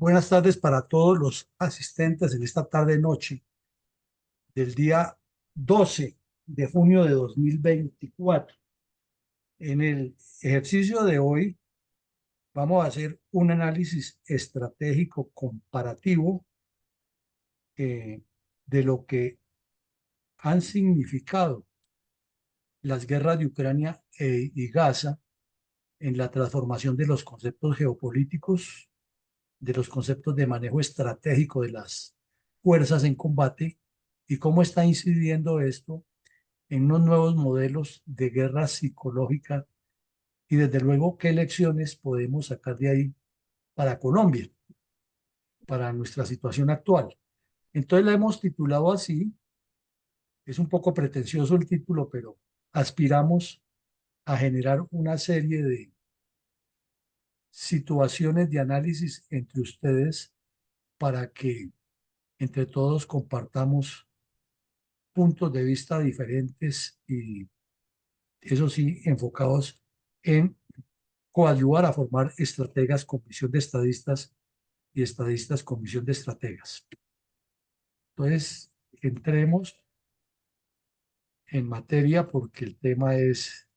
Buenas tardes para todos los asistentes en esta tarde-noche del día 12 de junio de 2024. En el ejercicio de hoy vamos a hacer un análisis estratégico comparativo eh, de lo que han significado las guerras de Ucrania y Gaza en la transformación de los conceptos geopolíticos, de los conceptos de manejo estratégico de las fuerzas en combate y cómo está incidiendo esto en unos nuevos modelos de guerra psicológica y desde luego qué lecciones podemos sacar de ahí para Colombia, para nuestra situación actual. Entonces la hemos titulado así, es un poco pretencioso el título, pero aspiramos a generar una serie de situaciones de análisis entre ustedes para que entre todos compartamos puntos de vista diferentes y eso sí, enfocados en coadyuvar a formar estrategas con visión de estadistas y estadistas con visión de estrategas. Entonces, entremos en materia porque el tema es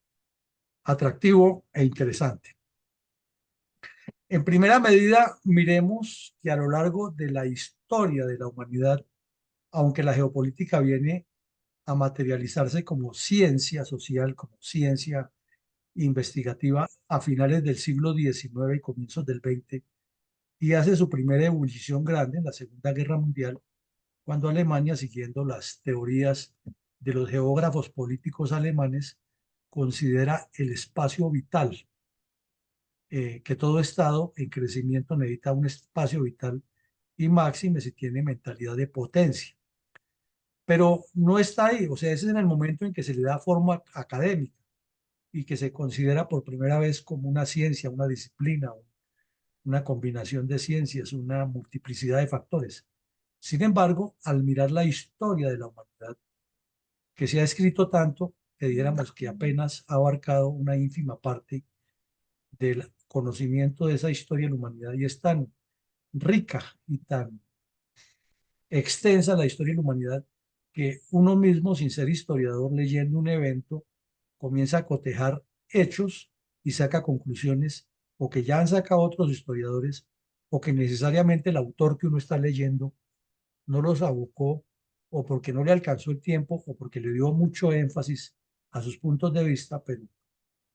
atractivo e interesante. En primera medida, miremos que a lo largo de la historia de la humanidad, aunque la geopolítica viene a materializarse como ciencia social, como ciencia investigativa a finales del siglo XIX y comienzos del XX, y hace su primera ebullición grande en la Segunda Guerra Mundial, cuando Alemania, siguiendo las teorías de los geógrafos políticos alemanes, considera el espacio vital, que todo Estado en crecimiento necesita un espacio vital y máxime si tiene mentalidad de potencia. Pero no está ahí, o sea, ese es en el momento en que se le da forma académica y que se considera por primera vez como una ciencia, una disciplina, una combinación de ciencias, una multiplicidad de factores. Sin embargo, al mirar la historia de la humanidad, que se ha escrito tanto, que diéramos que apenas ha abarcado una ínfima parte del conocimiento de esa historia de la humanidad y es tan rica y tan extensa la historia de la humanidad que uno mismo, sin ser historiador, leyendo un evento, comienza a cotejar hechos y saca conclusiones o que ya han sacado otros historiadores o que necesariamente el autor que uno está leyendo no los abocó o porque no le alcanzó el tiempo o porque le dio mucho énfasis a sus puntos de vista, pero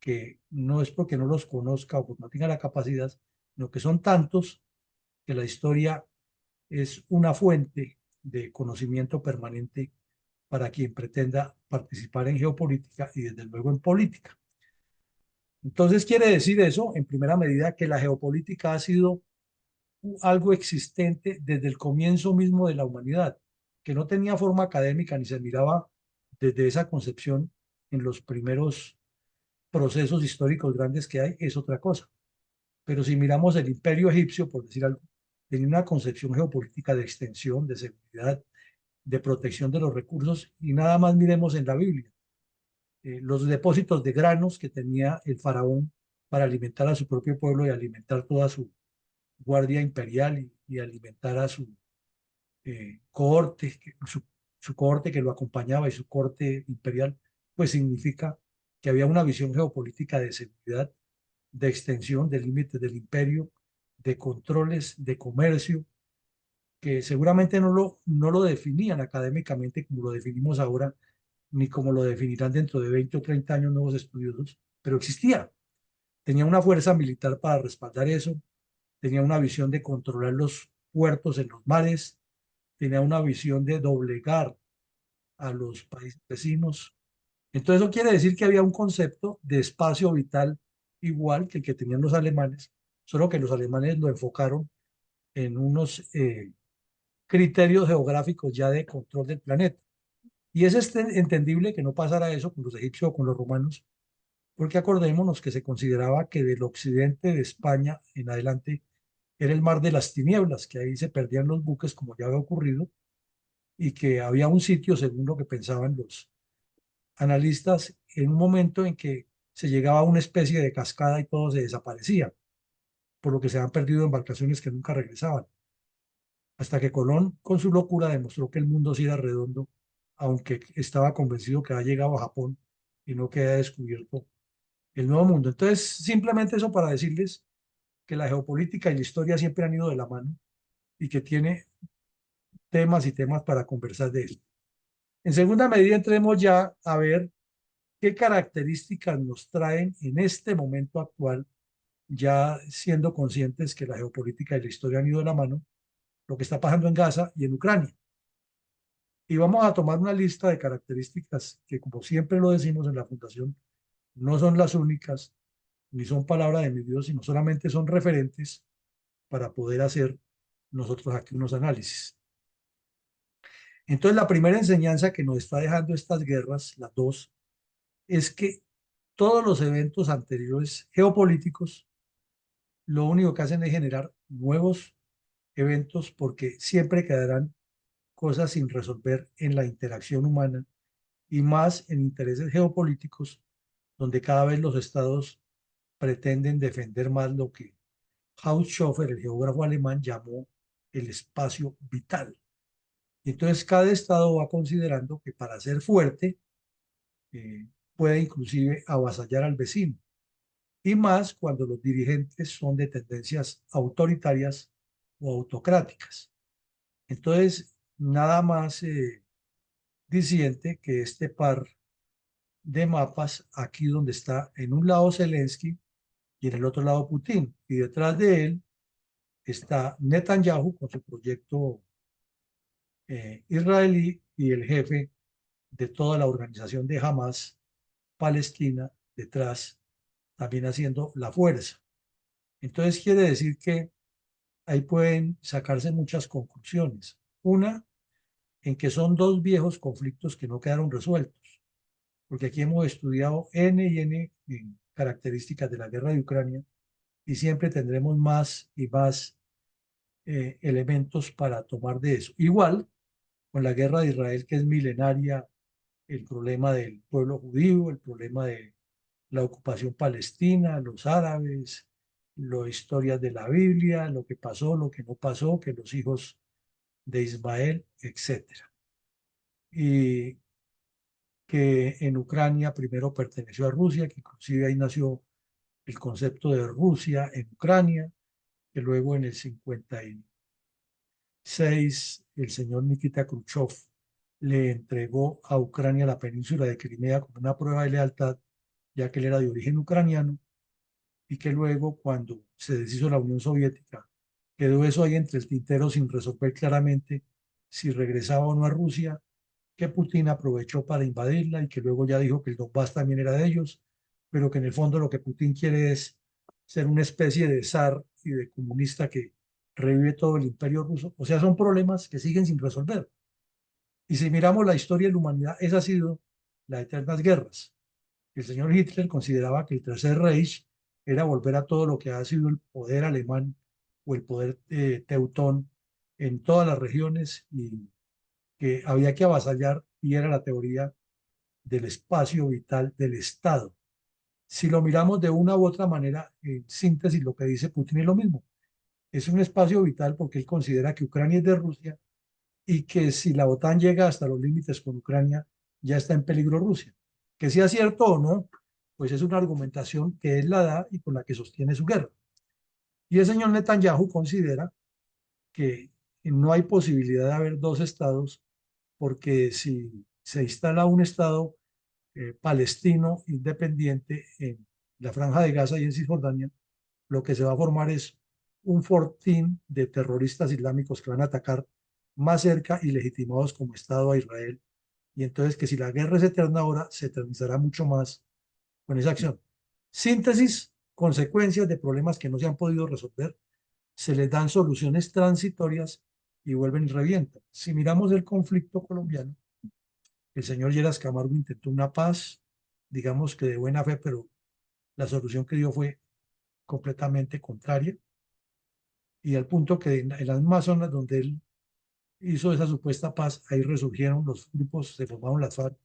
que no es porque no los conozca o porque no tenga la capacidad, sino que son tantos que la historia es una fuente de conocimiento permanente para quien pretenda participar en geopolítica y desde luego en política. Entonces quiere decir eso, en primera medida, que la geopolítica ha sido algo existente desde el comienzo mismo de la humanidad, que no tenía forma académica ni se miraba desde esa concepción en los primeros procesos históricos grandes que hay, es otra cosa. Pero si miramos el imperio egipcio, por decir algo, tenía una concepción geopolítica de extensión, de seguridad, de protección de los recursos y nada más miremos en la Biblia. Los depósitos de granos que tenía el faraón para alimentar a su propio pueblo y alimentar toda su guardia imperial y alimentar a su cohorte, su cohorte que lo acompañaba y su corte imperial, pues significa que había una visión geopolítica de seguridad, de extensión, de límites del imperio, de controles, de comercio, que seguramente no lo definían académicamente como lo definimos ahora, ni como lo definirán dentro de 20 o 30 años nuevos estudiosos, pero existía. Tenía una fuerza militar para respaldar eso, tenía una visión de controlar los puertos en los mares, tenía una visión de doblegar a los países vecinos. Entonces eso quiere decir que había un concepto de espacio vital igual que el que tenían los alemanes, solo que los alemanes lo enfocaron en unos criterios geográficos ya de control del planeta. Y es entendible que no pasara eso con los egipcios o con los romanos, porque acordémonos que se consideraba que del occidente de España en adelante era el mar de las tinieblas, que ahí se perdían los buques como ya había ocurrido, y que había un sitio, según lo que pensaban los analistas, en un momento en que se llegaba a una especie de cascada y todo se desaparecía. por lo que se han perdido embarcaciones que nunca regresaban, hasta que Colón, con su locura, demostró que el mundo sí era redondo, aunque estaba convencido que había llegado a Japón y no que había descubierto el nuevo mundo. Entonces, simplemente eso para decirles que la geopolítica y la historia siempre han ido de la mano y que tiene temas y temas para conversar de esto. En segunda medida, entremos ya a ver qué características nos traen en este momento actual, ya siendo conscientes que la geopolítica y la historia han ido de la mano, lo que está pasando en Gaza y en Ucrania. Y vamos a tomar una lista de características que, como siempre lo decimos en la Fundación, no son las únicas, ni son palabra de mi Dios, sino solamente son referentes para poder hacer nosotros aquí unos análisis. Entonces, la primera enseñanza que nos está dejando estas guerras, las dos, es que todos los eventos anteriores geopolíticos lo único que hacen es generar nuevos eventos porque siempre quedarán cosas sin resolver en la interacción humana y más en intereses geopolíticos donde cada vez los estados pretenden defender más lo que Haushofer, el geógrafo alemán, llamó el espacio vital. Y entonces cada estado va considerando que para ser fuerte puede inclusive avasallar al vecino. Y más cuando los dirigentes son de tendencias autoritarias o autocráticas. Entonces, nada más diciente que este par de mapas, aquí donde está en un lado Zelensky y en el otro lado Putin, y detrás de él está Netanyahu con su proyecto israelí y el jefe de toda la organización de Hamas Palestina detrás, también haciendo la fuerza. Entonces quiere decir que ahí pueden sacarse muchas conclusiones. Una, en que son dos viejos conflictos que no quedaron resueltos, porque aquí hemos estudiado N y N características de la guerra de Ucrania y siempre tendremos más y más elementos para tomar de eso. Igual con la guerra de Israel, que es milenaria, el problema del pueblo judío, el problema de la ocupación palestina, los árabes, las historias de la Biblia, lo que pasó, lo que no pasó, que los hijos de Ismael, etcétera. Y que en Ucrania primero perteneció a Rusia, que inclusive ahí nació el concepto de Rusia en Ucrania, que luego en el 56 el señor Nikita Khrushchev le entregó a Ucrania la península de Crimea como una prueba de lealtad, ya que él era de origen ucraniano, y que luego cuando se deshizo la Unión Soviética, quedó eso ahí entre el tintero sin resolver claramente si regresaba o no a Rusia, que Putin aprovechó para invadirla y que luego ya dijo que el Donbass también era de ellos, pero que en el fondo lo que Putin quiere es ser una especie de zar y de comunista que revive todo el imperio ruso. O sea, son problemas que siguen sin resolver. Y si miramos la historia de la humanidad, esa ha sido las eternas guerras. El señor Hitler consideraba que el Tercer Reich era volver a todo lo que ha sido el poder alemán o el poder teutón en todas las regiones y que había que avasallar, y era la teoría del espacio vital del Estado. Si lo miramos de una u otra manera, en síntesis, lo que dice Putin es lo mismo. Es un espacio vital porque él considera que Ucrania es de Rusia y que si la OTAN llega hasta los límites con Ucrania, ya está en peligro Rusia. Que sea cierto o no, pues es una argumentación que él la da y con la que sostiene su guerra. Y el señor Netanyahu considera que no hay posibilidad de haber dos estados porque si se instala un estado palestino independiente en la Franja de Gaza y en Cisjordania, lo que se va a formar es un fortín de terroristas islámicos que van a atacar más cerca y legitimados como Estado a Israel. Y entonces que si la guerra es eterna ahora, se eternizará mucho más con esa acción. Síntesis, consecuencias de problemas que no se han podido resolver, se les dan soluciones transitorias y vuelven y revientan. Si miramos el conflicto colombiano, el señor Lleras Camargo intentó una paz, digamos que de buena fe, pero la solución que dio fue completamente contraria. Y al punto que en las mismas zonas donde él hizo esa supuesta paz, ahí resurgieron los grupos, se formaron las FARC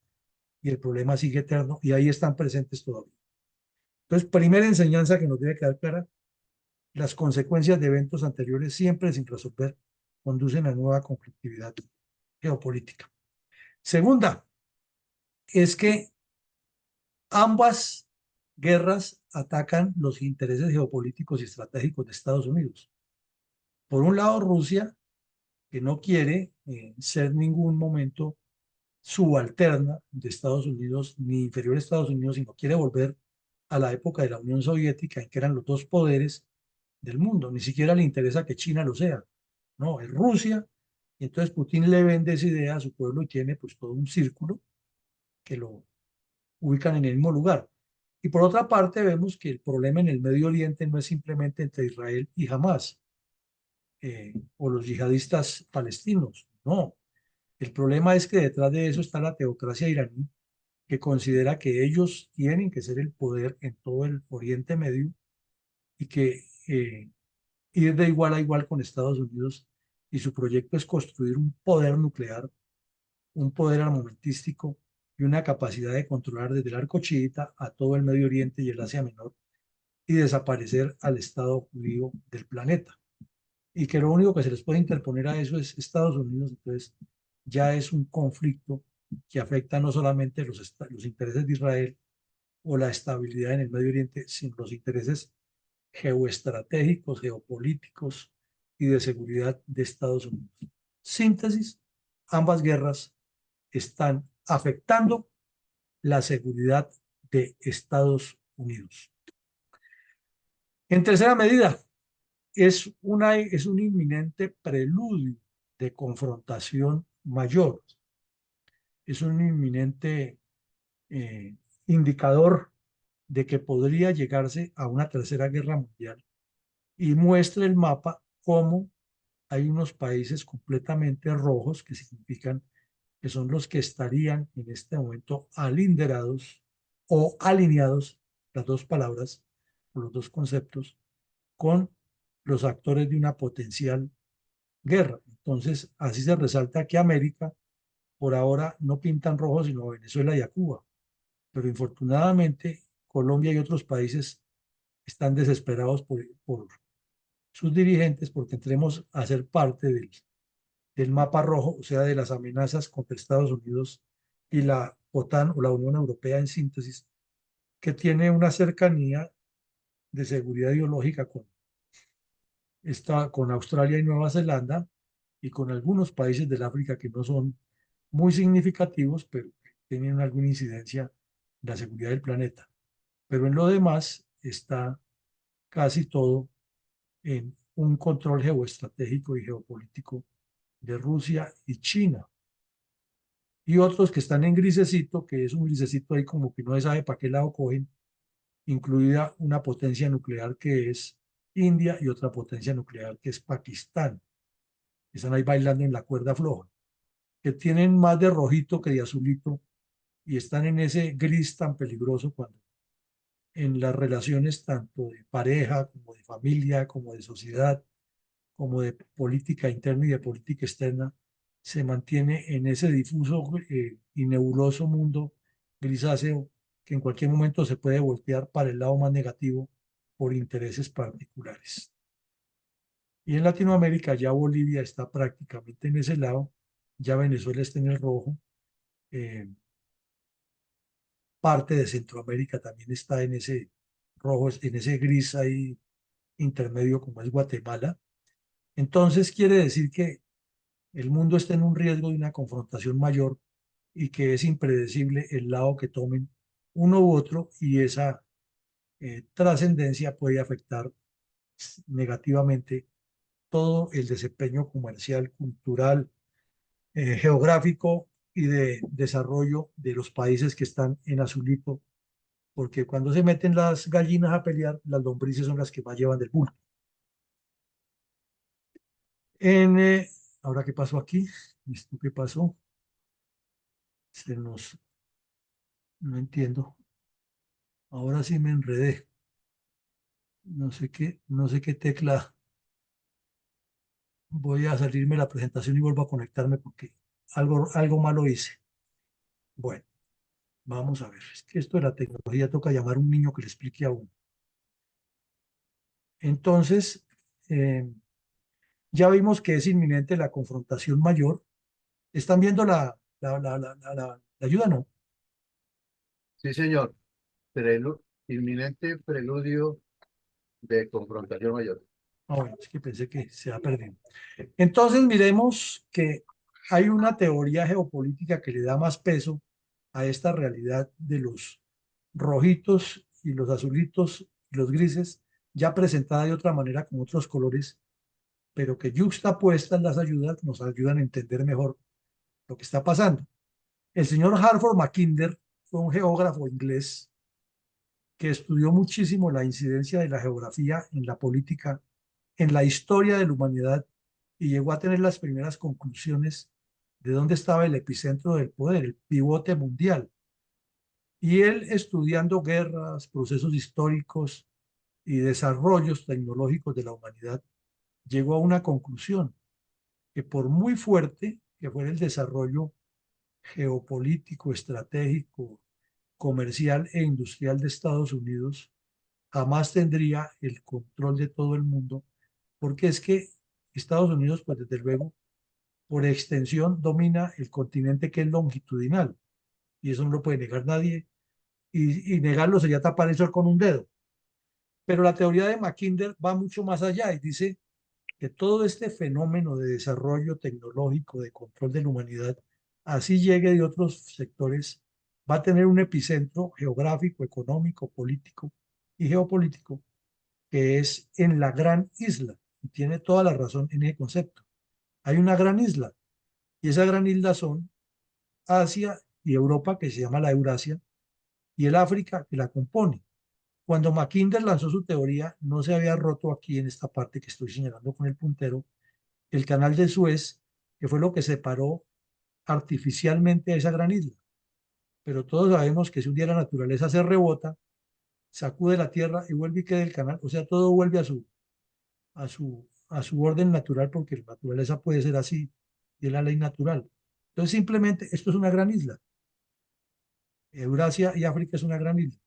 y el problema sigue eterno y ahí están presentes todavía. Entonces, primera enseñanza que nos debe quedar clara, las consecuencias de eventos anteriores siempre sin resolver conducen a nueva conflictividad geopolítica. Segunda, es que ambas guerras atacan los intereses geopolíticos y estratégicos de Estados Unidos. Por un lado, Rusia, que no quiere ser en ningún momento subalterna de Estados Unidos, ni inferior a Estados Unidos, sino quiere volver a la época de la Unión Soviética, en que eran los dos poderes del mundo. Ni siquiera le interesa que China lo sea. No, es Rusia. Y entonces Putin le vende esa idea a su pueblo y tiene pues todo un círculo que lo ubican en el mismo lugar. Y por otra parte vemos que el problema en el Medio Oriente no es simplemente entre Israel y Hamas o los yihadistas palestinos. No, el problema es que detrás de eso está la teocracia iraní, que considera que ellos tienen que ser el poder en todo el Oriente Medio y que ir de igual a igual con Estados Unidos, y su proyecto es construir un poder nuclear, un poder armamentístico y una capacidad de controlar desde el arco chiita a todo el Medio Oriente y el Asia Menor y desaparecer al Estado judío del planeta. Y que lo único que se les puede interponer a eso es Estados Unidos. Entonces ya es un conflicto que afecta no solamente los intereses de Israel o la estabilidad en el Medio Oriente, sino los intereses geoestratégicos, geopolíticos y de seguridad de Estados Unidos. Síntesis, ambas guerras están afectando la seguridad de Estados Unidos. En tercera medida, es un inminente preludio de confrontación mayor, es un inminente eh, indicador de que podría llegarse a una tercera guerra mundial, y muestra el mapa cómo hay unos países completamente rojos, que significan que son los que estarían en este momento alinderados o alineados, las dos palabras, o los dos conceptos, con los actores de una potencial guerra. Entonces, así se resalta que América por ahora no pintan rojo sino a Venezuela y a Cuba, pero infortunadamente Colombia y otros países están desesperados por sus dirigentes porque entremos a ser parte del mapa rojo, o sea, de las amenazas contra Estados Unidos y la OTAN o la Unión Europea en síntesis, que tiene una cercanía de seguridad ideológica con Australia y Nueva Zelanda y con algunos países del África que no son muy significativos, pero tienen alguna incidencia en la seguridad del planeta. Pero en lo demás está casi todo en un control geoestratégico y geopolítico de Rusia y China. Y otros que están en grisecito, que es un grisecito ahí como que no se sabe para qué lado cogen, incluida una potencia nuclear que es India y otra potencia nuclear que es Pakistán. Están ahí bailando en la cuerda floja, que tienen más de rojito que de azulito y están en ese gris tan peligroso cuando en las relaciones tanto de pareja como de familia, como de sociedad, como de política interna y de política externa, se mantiene en ese difuso y nebuloso mundo grisáceo que en cualquier momento se puede voltear para el lado más negativo por intereses particulares. Y en Latinoamérica ya Bolivia está prácticamente en ese lado, ya Venezuela está en el rojo, eh, parte de Centroamérica también está en ese rojo, en ese gris ahí intermedio como es Guatemala. Entonces quiere decir que el mundo está en un riesgo de una confrontación mayor y que es impredecible el lado que tomen uno u otro, y esa trascendencia puede afectar negativamente todo el desempeño comercial, cultural, geográfico y de desarrollo de los países que están en azulito, porque cuando se meten las gallinas a pelear, las lombrices son las que más llevan del bulto. En, ahora, ¿qué pasó aquí? ¿Esto qué pasó? Se nos, no entiendo. Ahora sí me enredé. No sé qué tecla. Voy a salirme de la presentación y vuelvo a conectarme porque algo malo hice. Bueno, vamos a ver. Es que esto de la tecnología toca llamar a un niño que le explique a uno. Entonces, eh, ya vimos que es inminente la confrontación mayor. ¿Están viendo la ayuda? No. Sí, señor. Inminente preludio de confrontación mayor. Ah, bueno, es que pensé que se ha perdido. Entonces, miremos que hay una teoría geopolítica que le da más peso a esta realidad de los rojitos y los azulitos y los grises, ya presentada de otra manera con otros colores, pero que yuxtapuestas las ayudas nos ayudan a entender mejor lo que está pasando. El señor Hartford Mackinder fue un geógrafo inglés que estudió muchísimo la incidencia de la geografía en la política, en la historia de la humanidad, y llegó a tener las primeras conclusiones de dónde estaba el epicentro del poder, el pivote mundial. Y él, estudiando guerras, procesos históricos y desarrollos tecnológicos de la humanidad, llegó a una conclusión, que por muy fuerte que fuera el desarrollo geopolítico, estratégico, comercial e industrial de Estados Unidos, jamás tendría el control de todo el mundo, porque es que Estados Unidos, pues desde luego, por extensión, domina el continente que es longitudinal, y eso no lo puede negar nadie, y negarlo sería tapar el sol con un dedo. Pero la teoría de Mackinder va mucho más allá y dice que todo este fenómeno de desarrollo tecnológico, de control de la humanidad, así llegue de otros sectores, va a tener un epicentro geográfico, económico, político y geopolítico, que es en la gran isla. Y tiene toda la razón en ese concepto. Hay una gran isla, y esa gran isla son Asia y Europa, que se llama la Eurasia, y el África, que la compone. Cuando Mackinder lanzó su teoría, no se había roto aquí en esta parte que estoy señalando con el puntero, el canal de Suez, que fue lo que separó artificialmente a esa gran isla. Pero todos sabemos que si un día la naturaleza se rebota, sacude la tierra y vuelve y queda el canal, o sea, todo vuelve a su orden natural, porque la naturaleza puede ser así, y es la ley natural. Entonces, simplemente, esto es una gran isla. Eurasia y África es una gran isla.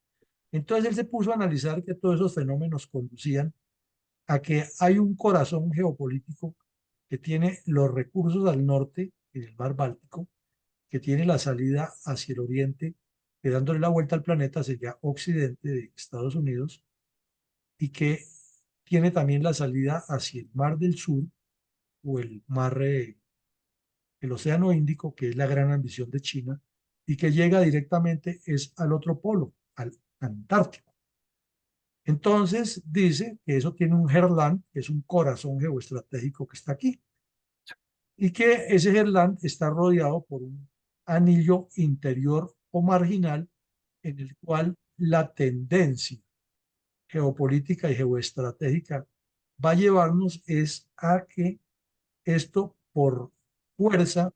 Entonces, él se puso a analizar que todos esos fenómenos conducían a que hay un corazón geopolítico que tiene los recursos al norte, en el mar Báltico, que tiene la salida hacia el oriente, que dándole la vuelta al planeta sería occidente de Estados Unidos, y que tiene también la salida hacia el mar del sur o el océano Índico, que es la gran ambición de China, y que llega directamente es al otro polo, al Antártico. Entonces dice que eso tiene un Herland, que es un corazón geoestratégico que está aquí, y que ese Herland está rodeado por un anillo interior o marginal en el cual la tendencia geopolítica y geoestratégica va a llevarnos es a que esto por fuerza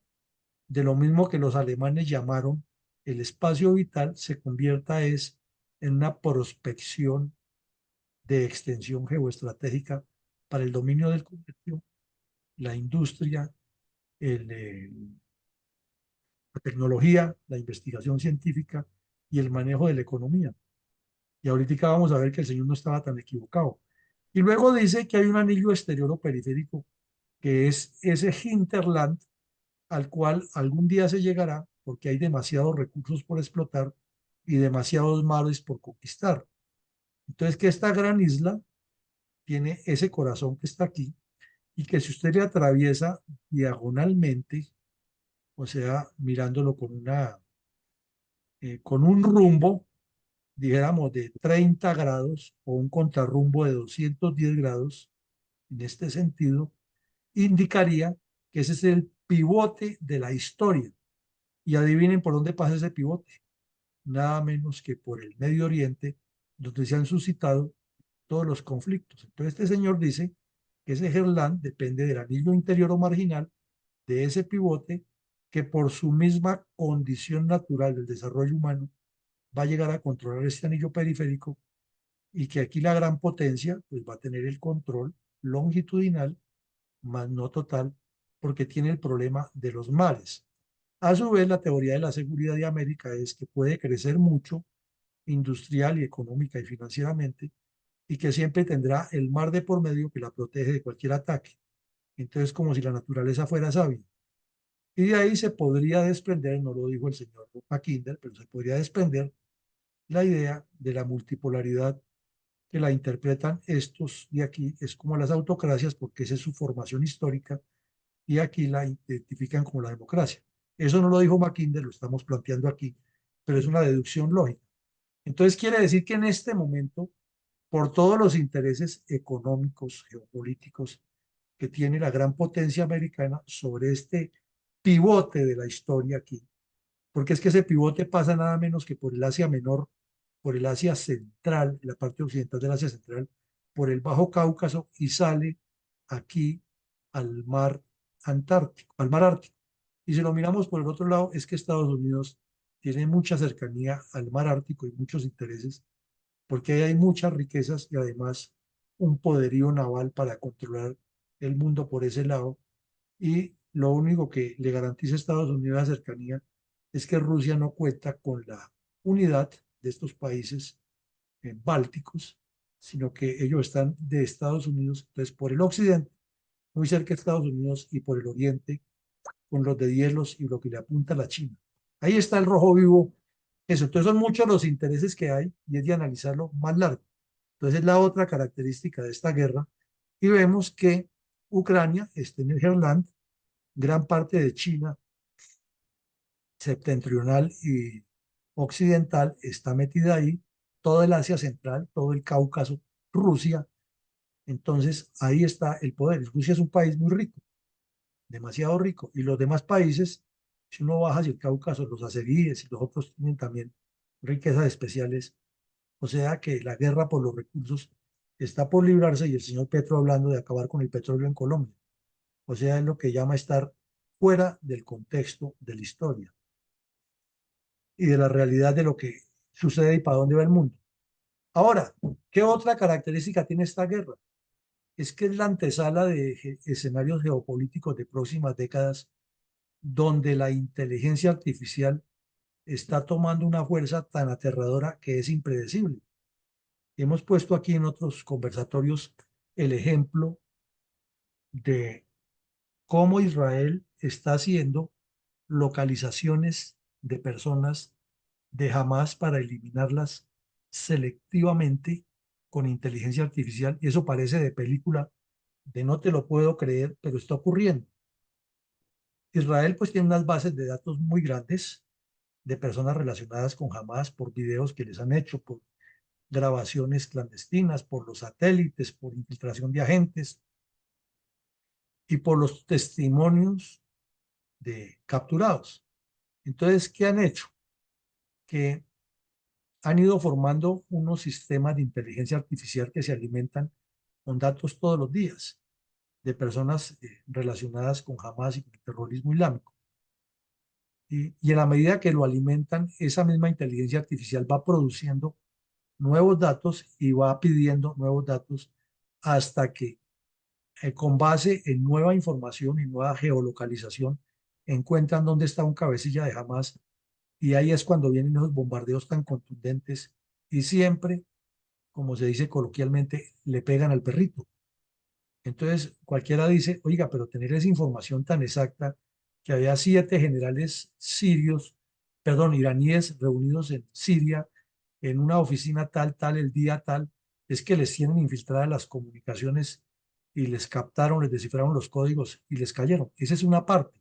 de lo mismo que los alemanes llamaron el espacio vital se convierta es en una prospección de extensión geoestratégica para el dominio del comercio, la industria, la tecnología, la investigación científica y el manejo de la economía. Y ahorita vamos a ver que el señor no estaba tan equivocado. Y luego dice que hay un anillo exterior o periférico, que es ese hinterland al cual algún día se llegará porque hay demasiados recursos por explotar y demasiados mares por conquistar. Entonces, que esta gran isla tiene ese corazón que está aquí y que si usted le atraviesa diagonalmente, o sea, mirándolo con un rumbo, dijéramos, de 30 grados o un contrarrumbo de 210 grados, en este sentido, indicaría que ese es el pivote de la historia. Y adivinen por dónde pasa ese pivote, nada menos que por el Medio Oriente, donde se han suscitado todos los conflictos. Entonces, este señor dice que ese Gerland depende del anillo interior o marginal de ese pivote que por su misma condición natural del desarrollo humano va a llegar a controlar este anillo periférico, y que aquí la gran potencia pues va a tener el control longitudinal, más no total, porque tiene el problema de los mares. A su vez, la teoría de la seguridad de América es que puede crecer mucho industrial y económica y financieramente, y que siempre tendrá el mar de por medio que la protege de cualquier ataque. Entonces, como si la naturaleza fuera sabia. Y de ahí se podría desprender, no lo dijo el señor Mackinder, pero se podría desprender la idea de la multipolaridad que la interpretan estos de aquí, es como las autocracias, porque esa es su formación histórica, y aquí la identifican como la democracia. Eso no lo dijo Mackinder, lo estamos planteando aquí, pero es una deducción lógica. Entonces quiere decir que en este momento, por todos los intereses económicos, geopolíticos que tiene la gran potencia americana sobre este pivote de la historia aquí, porque es que ese pivote pasa nada menos que por el Asia Menor, por el Asia Central, la parte occidental del Asia Central, por el Bajo Cáucaso y sale aquí al mar Antártico, al mar Ártico. Y si lo miramos por el otro lado, es que Estados Unidos tiene mucha cercanía al mar Ártico y muchos intereses, porque ahí hay muchas riquezas y además un poderío naval para controlar el mundo por ese lado. Y lo único que le garantiza a Estados Unidos la cercanía es que Rusia no cuenta con la unidad de estos países bálticos, sino que ellos están de Estados Unidos, entonces por el occidente, muy cerca de Estados Unidos, y por el oriente, con los de hielos y lo que le apunta a la China. Ahí está el rojo vivo. Eso, entonces son muchos los intereses que hay y es de analizarlo más largo. Entonces es la otra característica de esta guerra y vemos que Ucrania está en el Herland, gran parte de China septentrional y occidental está metida ahí, todo el Asia Central, todo el Cáucaso, Rusia. Entonces ahí está el poder. Rusia es un país muy rico, demasiado rico, y los demás países, si uno baja hacia el Cáucaso, los azeríes y los otros tienen también riquezas especiales. O sea que la guerra por los recursos está por librarse y el señor Petro hablando de acabar con el petróleo en Colombia. O sea, es lo que llama estar fuera del contexto de la historia y de la realidad de lo que sucede y para dónde va el mundo. Ahora, ¿qué otra característica tiene esta guerra? Es que es la antesala de escenarios geopolíticos de próximas décadas donde la inteligencia artificial está tomando una fuerza tan aterradora que es impredecible. Hemos puesto aquí en otros conversatorios el ejemplo de cómo Israel está haciendo localizaciones de personas de Hamas para eliminarlas selectivamente con inteligencia artificial. Y eso parece de película, de no te lo puedo creer, pero está ocurriendo. Israel pues tiene unas bases de datos muy grandes de personas relacionadas con Hamas por videos que les han hecho, por grabaciones clandestinas, por los satélites, por infiltración de agentes y por los testimonios de capturados. Entonces, ¿qué han hecho? Que han ido formando unos sistemas de inteligencia artificial que se alimentan con datos todos los días de personas relacionadas con Hamas y con el terrorismo islámico. Y en la medida que lo alimentan, esa misma inteligencia artificial va produciendo nuevos datos y va pidiendo nuevos datos hasta que con base en nueva información y nueva geolocalización encuentran dónde está un cabecilla de Hamas y ahí es cuando vienen esos bombardeos tan contundentes y siempre, como se dice coloquialmente, le pegan al perrito. Entonces cualquiera dice, oiga, pero tener esa información tan exacta que había 7 generales sirios, perdón, iraníes reunidos en Siria en una oficina tal, tal, el día tal, es que les tienen infiltradas las comunicaciones y les captaron, les descifraron los códigos y les cayeron. Esa es una parte.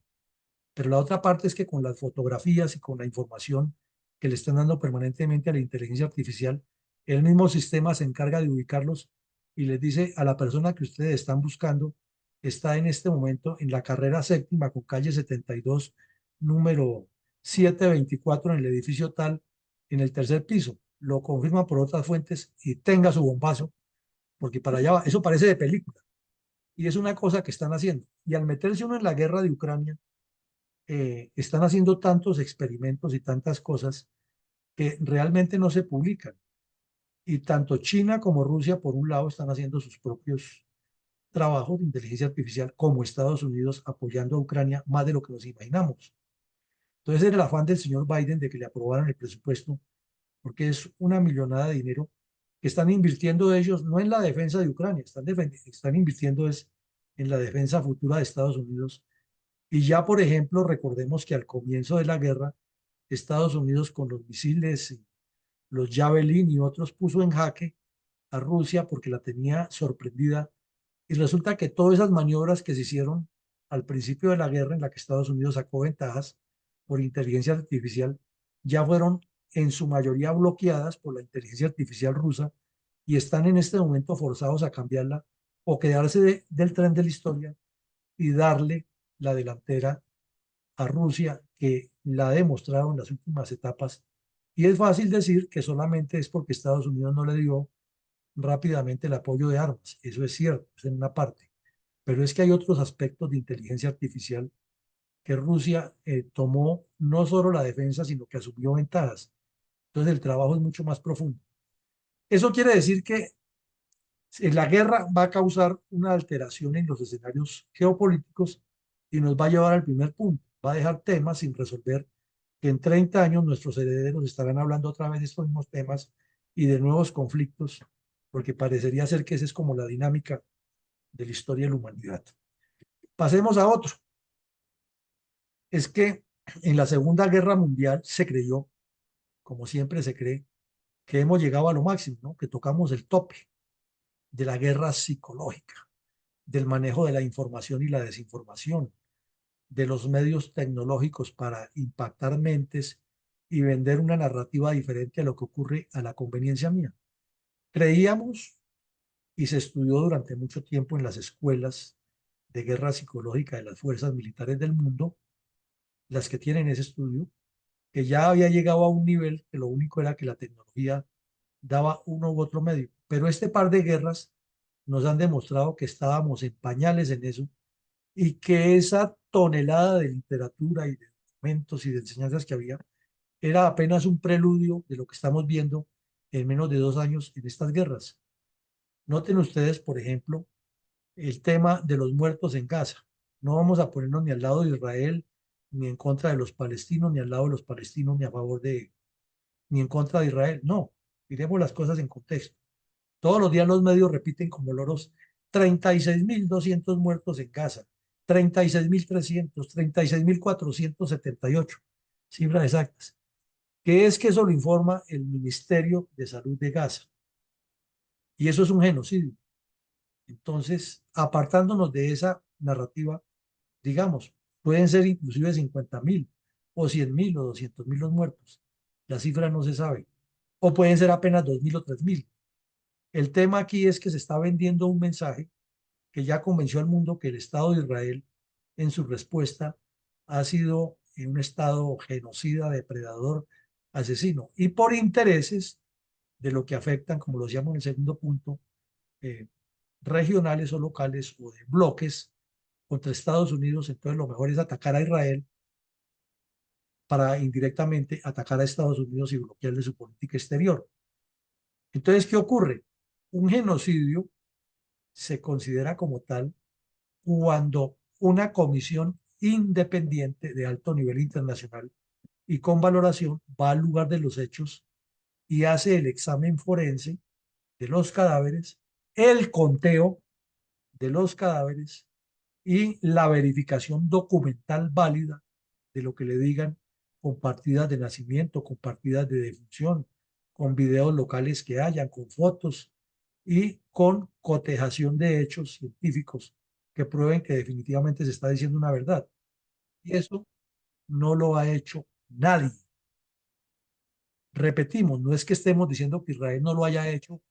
Pero la otra parte es que con las fotografías y con la información que le están dando permanentemente a la inteligencia artificial, el mismo sistema se encarga de ubicarlos y les dice a la persona que ustedes están buscando, está en este momento en la carrera séptima con calle 72, número 724 en el edificio tal, en el tercer piso. Lo confirma por otras fuentes y tenga su bombazo, porque para allá va. Eso parece de película. Y es una cosa que están haciendo. Y al meterse uno en la guerra de Ucrania, están haciendo tantos experimentos y tantas cosas que realmente no se publican. Y tanto China como Rusia, por un lado, están haciendo sus propios trabajos de inteligencia artificial, como Estados Unidos apoyando a Ucrania más de lo que nos imaginamos. Entonces, era el afán del señor Biden de que le aprobaran el presupuesto, porque es una millonada de dinero que están invirtiendo ellos no en la defensa de Ucrania, están invirtiendo es en la defensa futura de Estados Unidos. Y ya, por ejemplo, recordemos que al comienzo de la guerra, Estados Unidos con los misiles, los Javelin y otros puso en jaque a Rusia porque la tenía sorprendida. Y resulta que todas esas maniobras que se hicieron al principio de la guerra, en la que Estados Unidos sacó ventajas por inteligencia artificial, ya fueron en su mayoría bloqueadas por la inteligencia artificial rusa y están en este momento forzados a cambiarla o quedarse del tren de la historia y darle la delantera a Rusia, que la ha demostrado en las últimas etapas. Y es fácil decir que solamente es porque Estados Unidos no le dio rápidamente el apoyo de armas. Eso es cierto, es en una parte. Pero es que hay otros aspectos de inteligencia artificial que Rusia tomó no solo la defensa, sino que asumió ventajas. Entonces el trabajo es mucho más profundo. Eso quiere decir que la guerra va a causar una alteración en los escenarios geopolíticos y nos va a llevar al primer punto. Va a dejar temas sin resolver que en 30 años nuestros herederos estarán hablando otra vez de estos mismos temas y de nuevos conflictos, porque parecería ser que esa es como la dinámica de la historia de la humanidad. Pasemos a otro. Es que en la Segunda Guerra Mundial se creyó, como siempre se cree, que hemos llegado a lo máximo, ¿no? Que tocamos el tope de la guerra psicológica, del manejo de la información y la desinformación, de los medios tecnológicos para impactar mentes y vender una narrativa diferente a lo que ocurre a la conveniencia mía. Creíamos, y se estudió durante mucho tiempo en las escuelas de guerra psicológica de las fuerzas militares del mundo, las que tienen ese estudio, que ya había llegado a un nivel que lo único era que la tecnología daba uno u otro medio. Pero este par de guerras nos han demostrado que estábamos en pañales en eso y que esa tonelada de literatura y de documentos y de enseñanzas que había era apenas un preludio de lo que estamos viendo en menos de 2 años en estas guerras. Noten ustedes, por ejemplo, el tema de los muertos en Gaza. No vamos a ponernos ni al lado de Israel, ni en contra de los palestinos, ni al lado de los palestinos, ni a favor de, ni en contra de Israel. No, miremos las cosas en contexto. Todos los días los medios repiten como loros 36.200 muertos en Gaza, 36.300, 36.478, cifras exactas. ¿Qué es que eso lo informa el Ministerio de Salud de Gaza? Y eso es un genocidio. Entonces, apartándonos de esa narrativa, digamos, pueden ser inclusive 50.000 o 100.000 o 200.000 los muertos. La cifra no se sabe. O pueden ser apenas 2.000 o 3.000. El tema aquí es que se está vendiendo un mensaje que ya convenció al mundo que el Estado de Israel, en su respuesta, ha sido un Estado genocida, depredador, asesino, y por intereses de lo que afectan, como lo llamo en el segundo punto, eh, regionales o locales o de bloques contra Estados Unidos. Entonces lo mejor es atacar a Israel para indirectamente atacar a Estados Unidos y bloquearle su política exterior. Entonces, ¿qué ocurre? Un genocidio se considera como tal cuando una comisión independiente de alto nivel internacional y con valoración va al lugar de los hechos y hace el examen forense de los cadáveres, el conteo de los cadáveres y la verificación documental válida de lo que le digan con partidas de nacimiento, con partidas de defunción, con videos locales que hayan, con fotos y con cotejación de hechos científicos que prueben que definitivamente se está diciendo una verdad. Y eso no lo ha hecho nadie. Repetimos, no es que estemos diciendo que Israel no lo haya hecho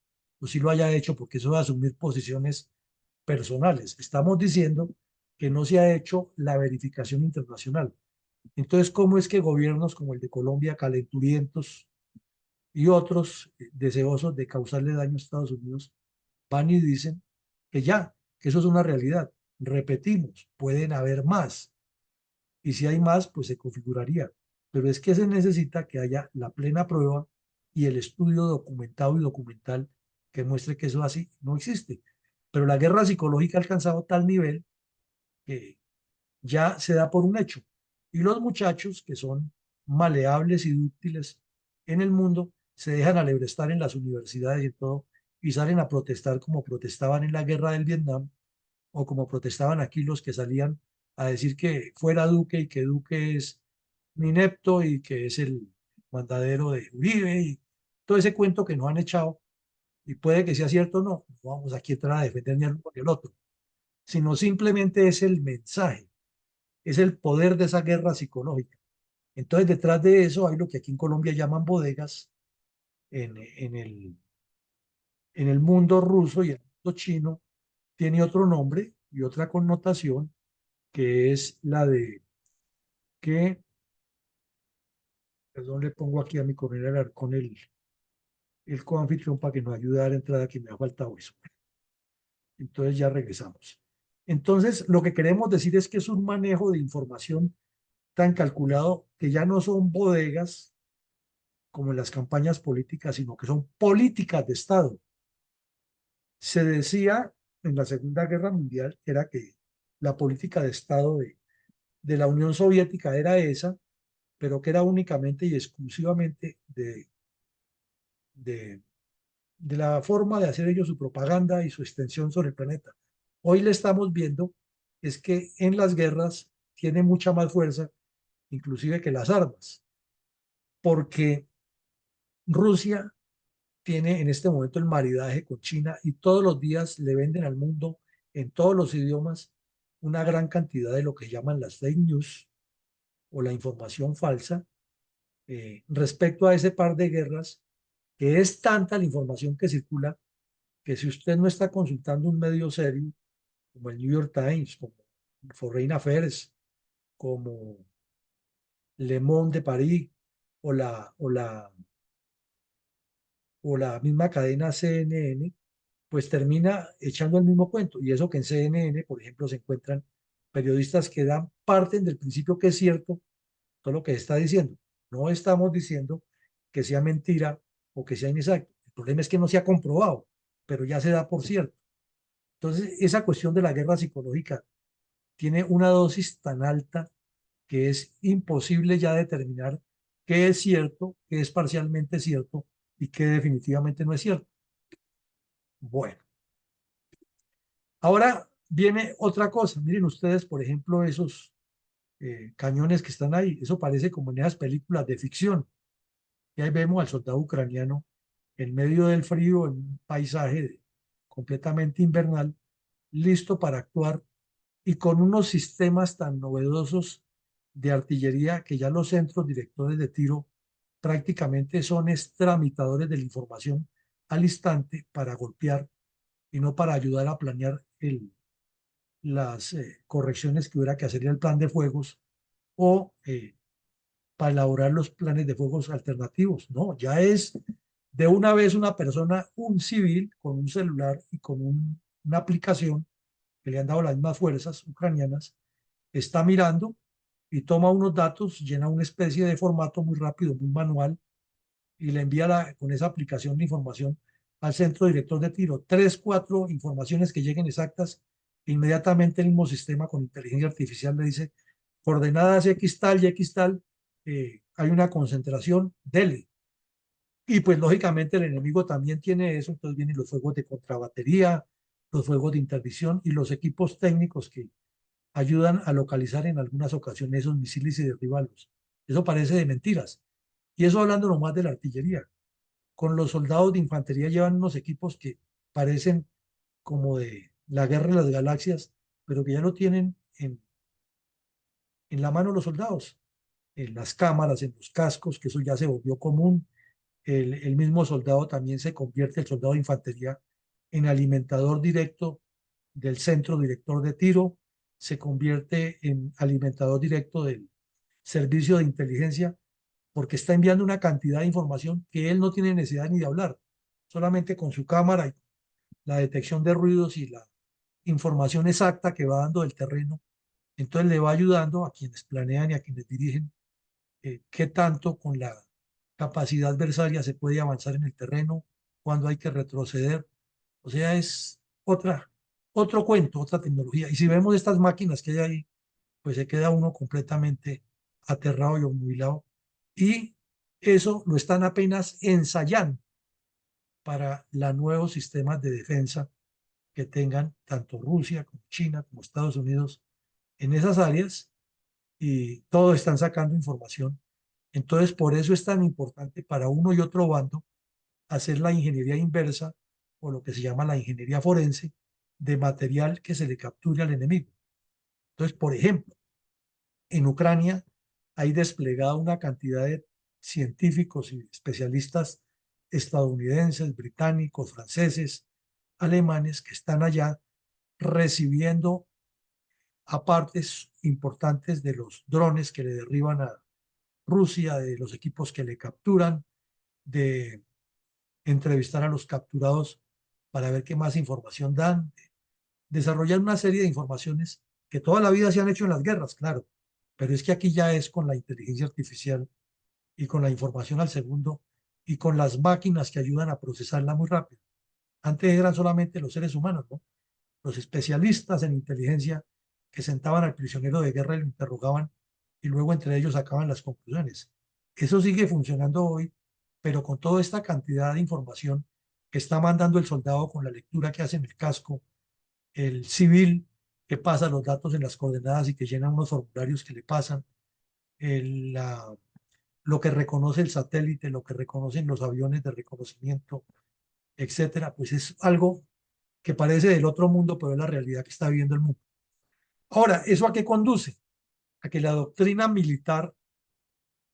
o sí lo haya hecho, porque eso va a asumir posiciones personales. Estamos diciendo que no se ha hecho la verificación internacional. Entonces, ¿cómo es que gobiernos como el de Colombia, calenturientos y otros deseosos de causarle daño a Estados Unidos, van y dicen que ya, que eso es una realidad? Repetimos, pueden haber más. Y si hay más, pues se configuraría. Pero es que se necesita que haya la plena prueba y el estudio documentado y documental que muestre que eso así no existe. Pero la guerra psicológica ha alcanzado tal nivel que ya se da por un hecho. Y los muchachos que son maleables y dúctiles en el mundo se dejan alebrestar en las universidades y todo, y salen a protestar como protestaban en la guerra del Vietnam, o como protestaban aquí los que salían a decir que fuera Duque y que Duque es un inepto y que es el mandadero de Uribe y todo ese cuento que nos han echado, y puede que sea cierto o no, no vamos aquí a entrar a defender ni al uno ni al otro, sino simplemente es el mensaje, es el poder de esa guerra psicológica. Entonces, detrás de eso hay lo que aquí en Colombia llaman bodegas, en el mundo ruso y el mundo chino tiene otro nombre y otra connotación, que es la de que, perdón, le pongo aquí a mi coronel con el coanfitrión para que nos ayude a dar entrada, que me ha faltado eso. Entonces ya regresamos. Entonces, lo que queremos decir es que es un manejo de información tan calculado que ya no son bodegas como en las campañas políticas, sino que son políticas de Estado. Se decía en la Segunda Guerra Mundial era que la política de Estado de la Unión Soviética era esa, pero que era únicamente y exclusivamente de, de la forma de hacer ellos su propaganda y su extensión sobre el planeta. Hoy le estamos viendo es que en las guerras tiene mucha más fuerza, inclusive que las armas, porque Rusia tiene en este momento el maridaje con China y todos los días le venden al mundo en todos los idiomas una gran cantidad de lo que llaman las fake news o la información falsa respecto a ese par de guerras, que es tanta la información que circula que si usted no está consultando un medio serio como el New York Times, como Foreign Affairs, como Le Monde de París o la misma cadena CNN, pues termina echando el mismo cuento. Y eso que en CNN, por ejemplo, se encuentran periodistas que dan parten del principio que es cierto todo lo que está diciendo. No estamos diciendo que sea mentira o que sea inexacto. El problema es que no se ha comprobado, pero ya se da por cierto. Entonces, esa cuestión de la guerra psicológica tiene una dosis tan alta que es imposible ya determinar qué es cierto, qué es parcialmente cierto y qué definitivamente no es cierto. Bueno, ahora viene otra cosa. Miren ustedes, por ejemplo, esos cañones que están ahí. Eso parece como en esas películas de ficción. Y ahí vemos al soldado ucraniano en medio del frío, en un paisaje completamente invernal, listo para actuar y con unos sistemas tan novedosos de artillería que ya los centros directores de tiro prácticamente son tramitadores de la información al instante para golpear y no para ayudar a planear las correcciones que hubiera que hacer en el plan de fuegos o para elaborar los planes de fuegos alternativos. No, ya es de una vez una persona, un civil con un celular y con una aplicación que le han dado las mismas fuerzas ucranianas, está mirando y toma unos datos, llena una especie de formato muy rápido, muy manual, y le envía con esa aplicación de información al centro director de tiro. Tres, cuatro informaciones que lleguen exactas, e inmediatamente el mismo sistema con inteligencia artificial le dice, coordenadas X tal y X tal, hay una concentración, dele. Y pues lógicamente el enemigo también tiene eso, entonces vienen los fuegos de contrabatería, los fuegos de interdicción y los equipos técnicos que ayudan a localizar en algunas ocasiones esos misiles y derribarlos. Eso parece de mentiras. Y eso hablando nomás de la artillería. Con los soldados de infantería llevan unos equipos que parecen como de la guerra de las galaxias, pero que ya lo tienen en la mano los soldados, en las cámaras, en los cascos, que eso ya se volvió común. El mismo soldado también se convierte, el soldado de infantería, en alimentador directo del centro director de tiro, se convierte en alimentador directo del servicio de inteligencia, porque está enviando una cantidad de información que él no tiene necesidad ni de hablar, solamente con su cámara y la detección de ruidos y la información exacta que va dando del terreno. Entonces le va ayudando a quienes planean y a quienes dirigen qué tanto con la capacidad adversaria se puede avanzar en el terreno, cuándo hay que retroceder. O sea, es otro cuento, otra tecnología. Y si vemos estas máquinas que hay ahí, pues se queda uno completamente aterrado y obnubilado. Y eso lo están apenas ensayando para los nuevos sistemas de defensa que tengan tanto Rusia como China como Estados Unidos en esas áreas, y todos están sacando información. Entonces, por eso es tan importante para uno y otro bando hacer la ingeniería inversa, o lo que se llama la ingeniería forense, de material que se le capture al enemigo. Entonces, por ejemplo, en Ucrania hay desplegada una cantidad de científicos y especialistas estadounidenses, británicos, franceses, alemanes, que están allá recibiendo a partes importantes de los drones que le derriban a Rusia, de los equipos que le capturan, de entrevistar a los capturados para ver qué más información dan, desarrollar una serie de informaciones que toda la vida se han hecho en las guerras, claro, pero es que aquí ya es con la inteligencia artificial y con la información al segundo y con las máquinas que ayudan a procesarla muy rápido. Antes eran solamente los seres humanos, ¿no? Los especialistas en inteligencia que sentaban al prisionero de guerra y lo interrogaban y luego entre ellos sacaban las conclusiones. Eso sigue funcionando hoy, pero con toda esta cantidad de información que está mandando el soldado con la lectura que hace en el casco, el civil que pasa los datos en las coordenadas y que llena unos formularios que le pasan, lo que reconoce el satélite, lo que reconocen los aviones de reconocimiento, etcétera, pues es algo que parece del otro mundo, pero es la realidad que está viviendo el mundo. Ahora, ¿eso a qué conduce? A que la doctrina militar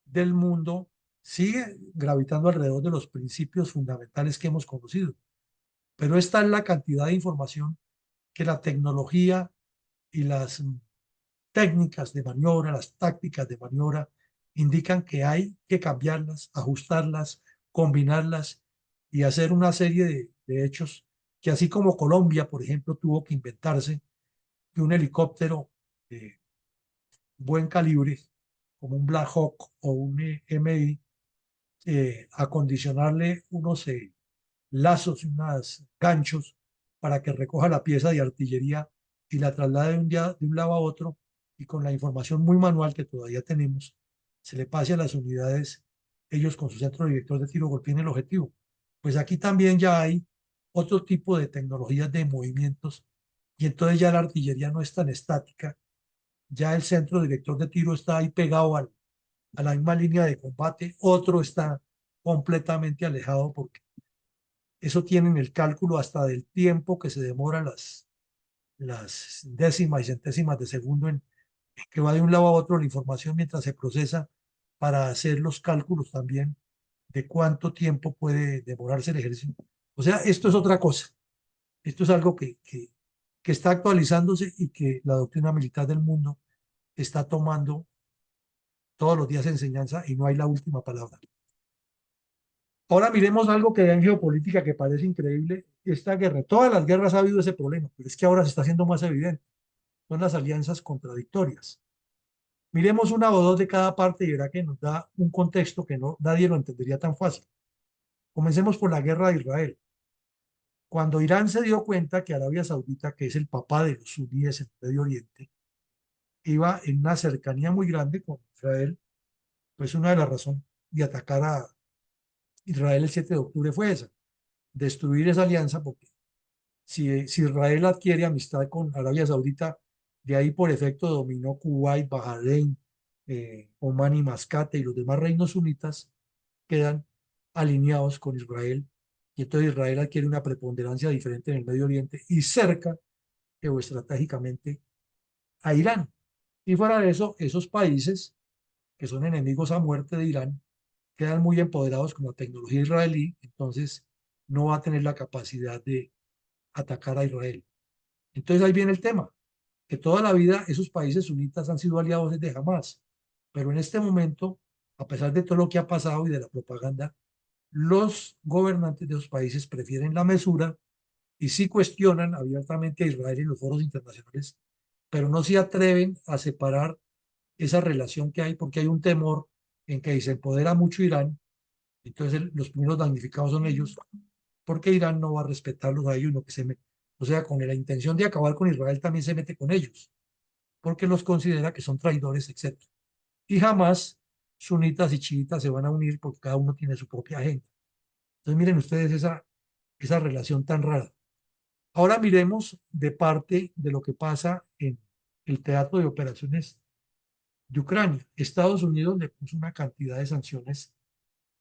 del mundo sigue gravitando alrededor de los principios fundamentales que hemos conocido, pero esta es la cantidad de información que la tecnología y las técnicas de maniobra, las tácticas de maniobra, indican que hay que cambiarlas, ajustarlas, combinarlas y hacer una serie de hechos que, así como Colombia, por ejemplo, tuvo que inventarse que un helicóptero de buen calibre, como un Black Hawk o un MI, acondicionarle unos lazos y unos ganchos para que recoja la pieza de artillería y la traslade de un lado a otro, y con la información muy manual que todavía tenemos, se le pase a las unidades, ellos con su centro director de tiro golpeen el objetivo. Pues aquí también ya hay otro tipo de tecnologías de movimientos, y entonces ya la artillería no es tan estática, ya el centro director de tiro está ahí pegado a la misma línea de combate, otro está completamente alejado, porque eso tienen el cálculo hasta del tiempo que se demoran las décimas y centésimas de segundo en que va de un lado a otro la información mientras se procesa, para hacer los cálculos también de cuánto tiempo puede demorarse el ejercicio. O sea, esto es otra cosa. Esto es algo que está actualizándose y que la doctrina militar del mundo está tomando todos los días enseñanza, y no hay la última palabra. Ahora miremos algo que hay en geopolítica que parece increíble. Esta guerra, todas las guerras ha habido ese problema, pero es que ahora se está haciendo más evidente. Son las alianzas contradictorias. Miremos una o dos de cada parte y verá que nos da un contexto que no, nadie lo entendería tan fácil. Comencemos por la guerra de Israel. Cuando Irán se dio cuenta que Arabia Saudita, que es el papá de los suníes en Medio Oriente, iba en una cercanía muy grande con Israel, pues una de las razones de atacar a Israel el 7 de octubre fue esa: destruir esa alianza, porque si Israel adquiere amistad con Arabia Saudita, de ahí por efecto dominó Kuwait, Bahrein, Omán y Mascate, y los demás reinos sunitas quedan alineados con Israel, y entonces Israel adquiere una preponderancia diferente en el Medio Oriente y cerca geoestratégicamente a Irán. Y fuera de eso, esos países que son enemigos a muerte de Irán quedan muy empoderados con la tecnología israelí, entonces no va a tener la capacidad de atacar a Israel. Entonces ahí viene el tema, que toda la vida esos países sunitas han sido aliados desde Hamás, pero en este momento, a pesar de todo lo que ha pasado y de la propaganda, los gobernantes de esos países prefieren la mesura y sí cuestionan abiertamente a Israel en los foros internacionales, pero no se atreven a separar esa relación que hay, porque hay un temor en que se empodera mucho Irán, entonces los primeros damnificados son ellos, porque Irán no va a respetarlos a ellos, no que o sea, con la intención de acabar con Israel también se mete con ellos, porque los considera que son traidores, etc. Y jamás sunitas y chiitas se van a unir porque cada uno tiene su propia agenda. Entonces miren ustedes esa relación tan rara. Ahora miremos de parte de lo que pasa en el teatro de operaciones de Ucrania. Estados Unidos le puso una cantidad de sanciones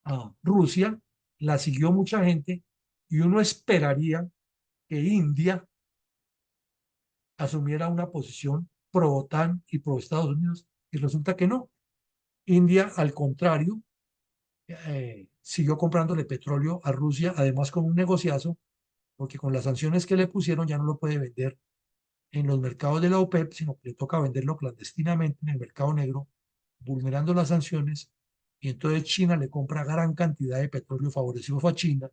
a Rusia, la siguió mucha gente y uno esperaría que India asumiera una posición pro OTAN y pro Estados Unidos y resulta que no. India, al contrario, siguió comprándole petróleo a Rusia, además con un negociazo, porque con las sanciones que le pusieron ya no lo puede vender en los mercados de la OPEP, sino que le toca venderlo clandestinamente en el mercado negro, vulnerando las sanciones, y entonces China le compra gran cantidad de petróleo favorecido a China,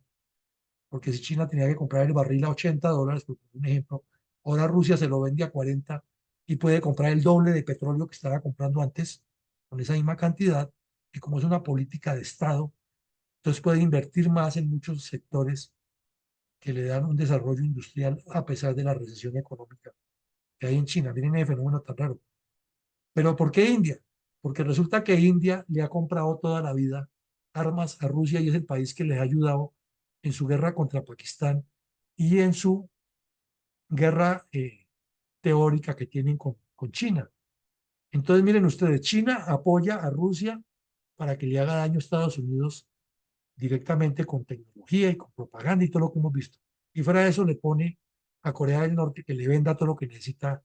porque si China tenía que comprar el barril a $80, por un ejemplo, ahora Rusia se lo vende a 40 y puede comprar el doble de petróleo que estaba comprando antes con esa misma cantidad, y como es una política de Estado, entonces puede invertir más en muchos sectores que le dan un desarrollo industrial a pesar de la recesión económica que hay en China. Miren ese fenómeno tan raro. Pero ¿por qué India? Porque resulta que India le ha comprado toda la vida armas a Rusia y es el país que les ha ayudado en su guerra contra Pakistán y en su guerra teórica que tienen con China. Entonces, miren ustedes, China apoya a Rusia para que le haga daño a Estados Unidos directamente con tecnología y con propaganda y todo lo que hemos visto. Y fuera de eso le pone a Corea del Norte que le venda todo lo que necesita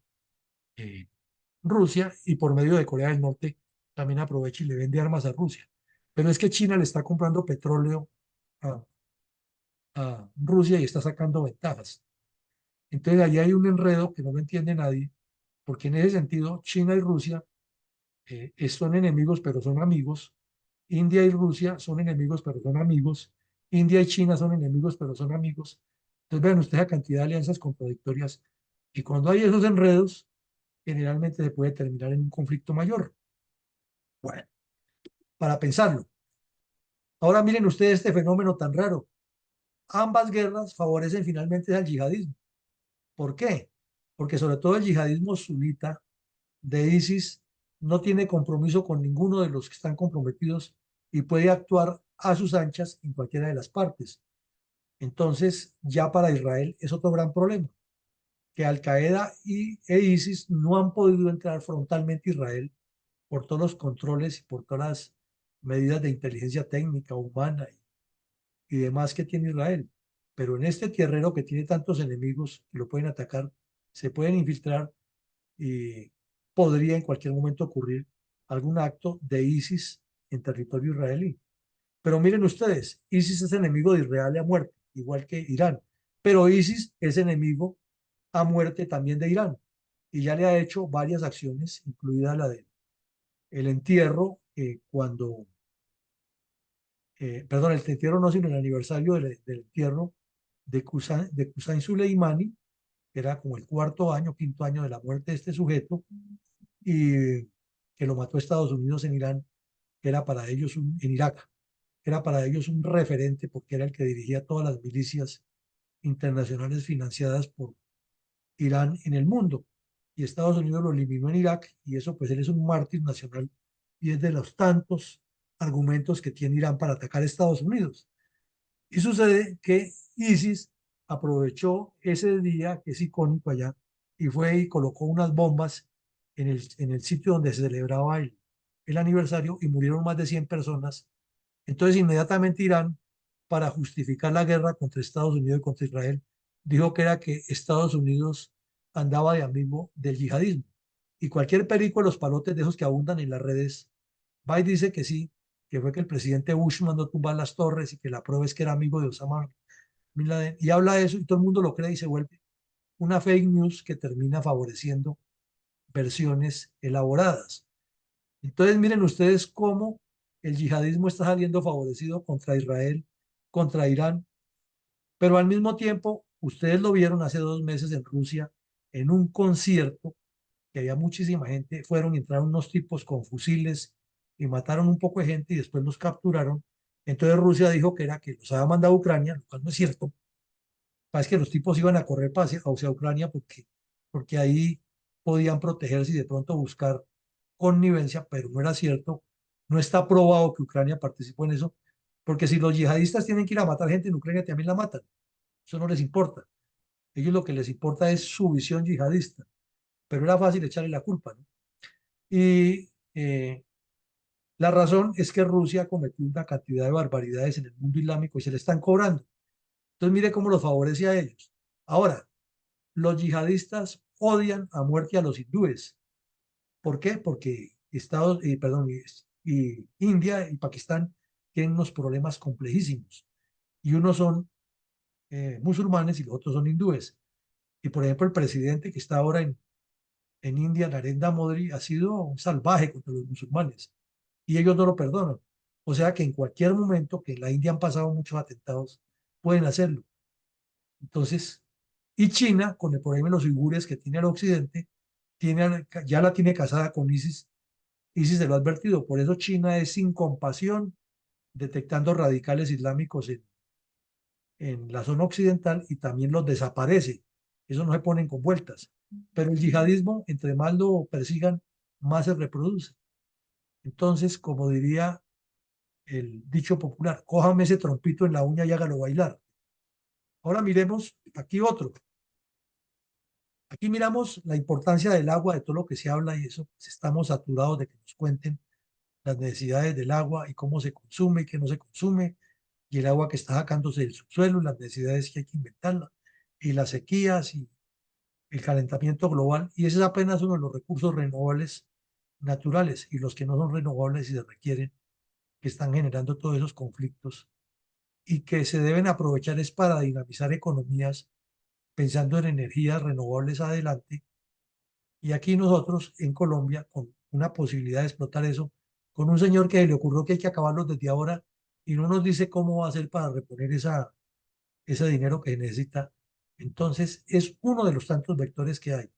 eh, Rusia y por medio de Corea del Norte también aprovecha y le vende armas a Rusia. Pero es que China le está comprando petróleo a, a Rusia y está sacando ventajas. Entonces ahí hay un enredo que no lo entiende nadie, porque en ese sentido China y Rusia son enemigos pero son amigos, India y Rusia son enemigos pero son amigos, India y China son enemigos pero son amigos. Entonces vean ustedes la cantidad de alianzas contradictorias y cuando hay esos enredos, generalmente se puede terminar en un conflicto mayor. Bueno, para pensarlo. Ahora miren ustedes este fenómeno tan raro. Ambas guerras favorecen finalmente al yihadismo. ¿Por qué? Porque sobre todo el yihadismo sunita de ISIS no tiene compromiso con ninguno de los que están comprometidos y puede actuar a sus anchas en cualquiera de las partes. Entonces, ya para Israel es otro gran problema, que Al Qaeda e ISIS no han podido entrar frontalmente a Israel por todos los controles y por todas las medidas de inteligencia técnica, humana y demás que tiene Israel. Pero en este tierrero que tiene tantos enemigos que lo pueden atacar, se pueden infiltrar y podría en cualquier momento ocurrir algún acto de ISIS en territorio israelí. Pero miren ustedes, ISIS es enemigo de Israel a muerte, igual que Irán. Pero ISIS es enemigo a muerte también de Irán. Y ya le ha hecho varias acciones, incluida la de el entierro, perdón, el entierro no, sino el aniversario del entierro de Qusay Soleimani, que era como el cuarto año, quinto año de la muerte de este sujeto, y que lo mató Estados Unidos en Irán, que era para ellos en Irak, era para ellos un referente porque era el que dirigía todas las milicias internacionales financiadas por Irán en el mundo. Y Estados Unidos lo eliminó en Irak y eso pues él es un mártir nacional y es de los tantos argumentos que tiene Irán para atacar a Estados Unidos. Y sucede que ISIS aprovechó ese día, que es icónico allá, y fue y colocó unas bombas en el sitio donde se celebraba el aniversario y murieron más de 100 personas. Entonces, inmediatamente Irán, para justificar la guerra contra Estados Unidos y contra Israel, dijo que era que Estados Unidos andaba de amigo del yihadismo. Y cualquier perico de los palotes de esos que abundan en las redes, va y dice que sí, que fue que el presidente Bush mandó tumbar las torres y que la prueba es que era amigo de Osama Bin Laden. Y habla de eso y todo el mundo lo cree y se vuelve una fake news que termina favoreciendo versiones elaboradas. Entonces, miren ustedes cómo el yihadismo está saliendo favorecido contra Israel, contra Irán, pero al mismo tiempo, ustedes lo vieron hace 2 meses en Rusia, en un concierto, que había muchísima gente, fueron y entraron unos tipos con fusiles y mataron un poco de gente y después los capturaron. Entonces Rusia dijo que era que los había mandado a Ucrania, lo cual no es cierto. Parece que los tipos iban a correr hacia Ucrania porque ahí podían protegerse y de pronto buscar connivencia, pero no era cierto. No está probado que Ucrania participó en eso, porque si los yihadistas tienen que ir a matar gente en Ucrania, también la matan. Eso no les importa. Ellos lo que les importa es su visión yihadista, pero era fácil echarle la culpa, ¿no? Y la razón es que Rusia ha cometido una cantidad de barbaridades en el mundo islámico y se le están cobrando. Entonces mire cómo los favorece a ellos. Ahora, los yihadistas odian a muerte a los hindúes. ¿Por qué? Porque y India y Pakistán tienen unos problemas complejísimos. Y unos son musulmanes y los otros son hindúes. Y por ejemplo, el presidente que está ahora en India, Narendra Modi, ha sido un salvaje contra los musulmanes. Y ellos no lo perdonan. O sea que en cualquier momento, que en la India han pasado muchos atentados, pueden hacerlo. Entonces, y China, con el problema de los uigures que tiene el occidente, ya la tiene casada con ISIS. ISIS se lo ha advertido. Por eso China es sin compasión detectando radicales islámicos en la zona occidental y también los desaparece. Eso no se ponen con vueltas. Pero el yihadismo, entre más lo persigan, más se reproduce. Entonces, como diría el dicho popular, cójame ese trompito en la uña y hágalo bailar. Ahora miremos aquí otro. Aquí miramos la importancia del agua, de todo lo que se habla y eso, pues estamos saturados de que nos cuenten las necesidades del agua y cómo se consume y qué no se consume, y el agua que está sacándose del subsuelo, las necesidades que hay que inventarla, y las sequías y el calentamiento global, y ese es apenas uno de los recursos renovables naturales, y los que no son renovables y se requieren, que están generando todos esos conflictos, y que se deben aprovechar es para dinamizar economías pensando en energías renovables adelante. Y aquí nosotros en Colombia, con una posibilidad de explotar eso, con un señor que le ocurrió que hay que acabarlos desde ahora y no nos dice cómo va a hacer para reponer ese dinero que necesita. Entonces, es uno de los tantos vectores que hay.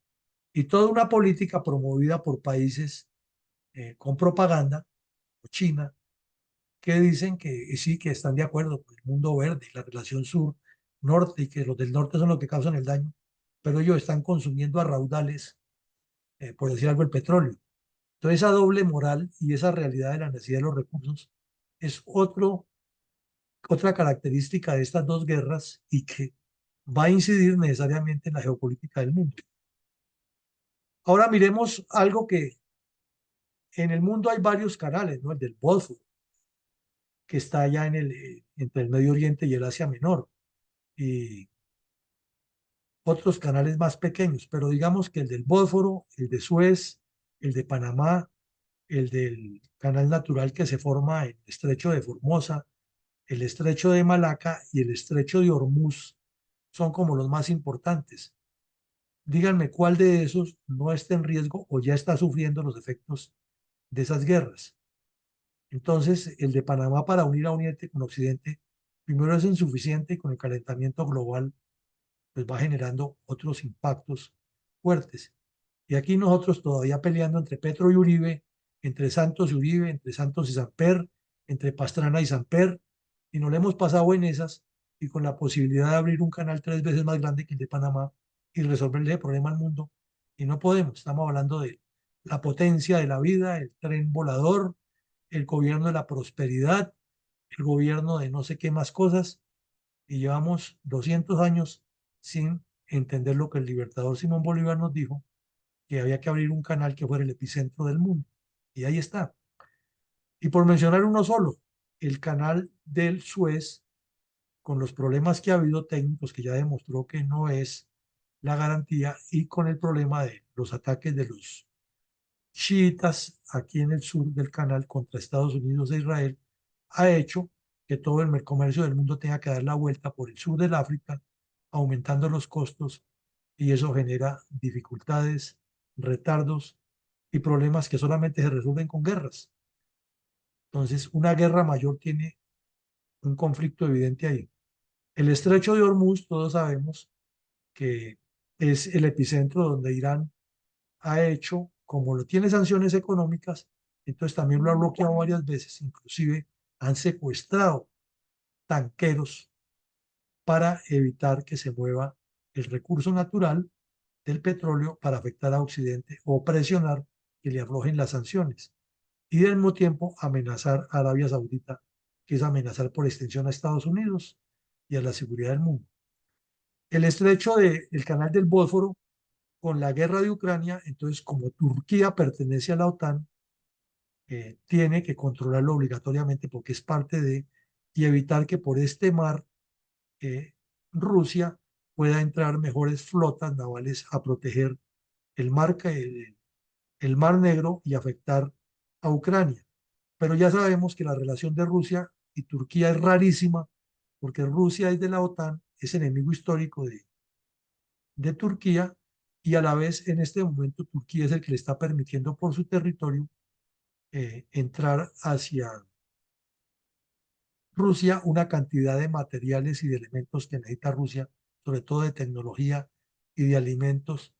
Y toda una política promovida por países con propaganda, como China, que dicen que sí, que están de acuerdo con el mundo verde, la relación sur-norte, y que los del norte son los que causan el daño, pero ellos están consumiendo a raudales, por decir algo, el petróleo. Entonces, esa doble moral y esa realidad de la necesidad de los recursos es otra característica de estas dos guerras y que va a incidir necesariamente en la geopolítica del mundo. Ahora miremos algo que en el mundo hay varios canales, ¿no? El del Bósforo, que está allá entre el Medio Oriente y el Asia Menor, y otros canales más pequeños, pero digamos que el del Bósforo, el de Suez, el de Panamá, el del canal natural que se forma en el estrecho de Formosa, el estrecho de Malaca y el estrecho de Hormuz son como los más importantes. Díganme cuál de esos no está en riesgo o ya está sufriendo los efectos de esas guerras. Entonces, el de Panamá para unir a Oriente con Occidente, primero es insuficiente y con el calentamiento global, pues va generando otros impactos fuertes. Y aquí nosotros todavía peleando entre Petro y Uribe, entre Santos y Uribe, entre Santos y Samper, entre Pastrana y Samper, y nos le hemos pasado en esas y con la posibilidad de abrir un canal 3 veces más grande que el de Panamá y resolverle el problema al mundo. Y no podemos, estamos hablando de la potencia de la vida, el tren volador, el gobierno de la prosperidad, el gobierno de no sé qué más cosas, y llevamos 200 años sin entender lo que el libertador Simón Bolívar nos dijo, que había que abrir un canal que fuera el epicentro del mundo. Y ahí está. Y por mencionar uno solo, el canal del Suez, con los problemas que ha habido técnicos, que ya demostró que no es la garantía, y con el problema de los ataques de los chiitas aquí en el sur del canal contra Estados Unidos e Israel, ha hecho que todo el comercio del mundo tenga que dar la vuelta por el sur del África, aumentando los costos, y eso genera dificultades, retardos y problemas que solamente se resuelven con guerras. Entonces, una guerra mayor tiene un conflicto evidente ahí. El estrecho de Hormuz, todos sabemos que es el epicentro donde Irán ha hecho, como lo tiene sanciones económicas, entonces también lo ha bloqueado varias veces, inclusive han secuestrado tanqueros para evitar que se mueva el recurso natural del petróleo para afectar a Occidente o presionar que le aflojen las sanciones. y al mismo tiempo amenazar a Arabia Saudita, que es amenazar por extensión a Estados Unidos y a la seguridad del mundo. El estrecho del canal del Bósforo, con la guerra de Ucrania, entonces como Turquía pertenece a la OTAN, tiene que controlarlo obligatoriamente porque es parte de, y evitar que por este mar Rusia pueda entrar mejores flotas navales a proteger el mar, el mar Negro y afectar a Ucrania. Pero ya sabemos que la relación de Rusia y Turquía es rarísima porque Rusia es de la OTAN, es enemigo histórico de Turquía y a la vez en este momento Turquía es el que le está permitiendo por su territorio entrar hacia Rusia una cantidad de materiales y de elementos que necesita Rusia, sobre todo de tecnología y de alimentos,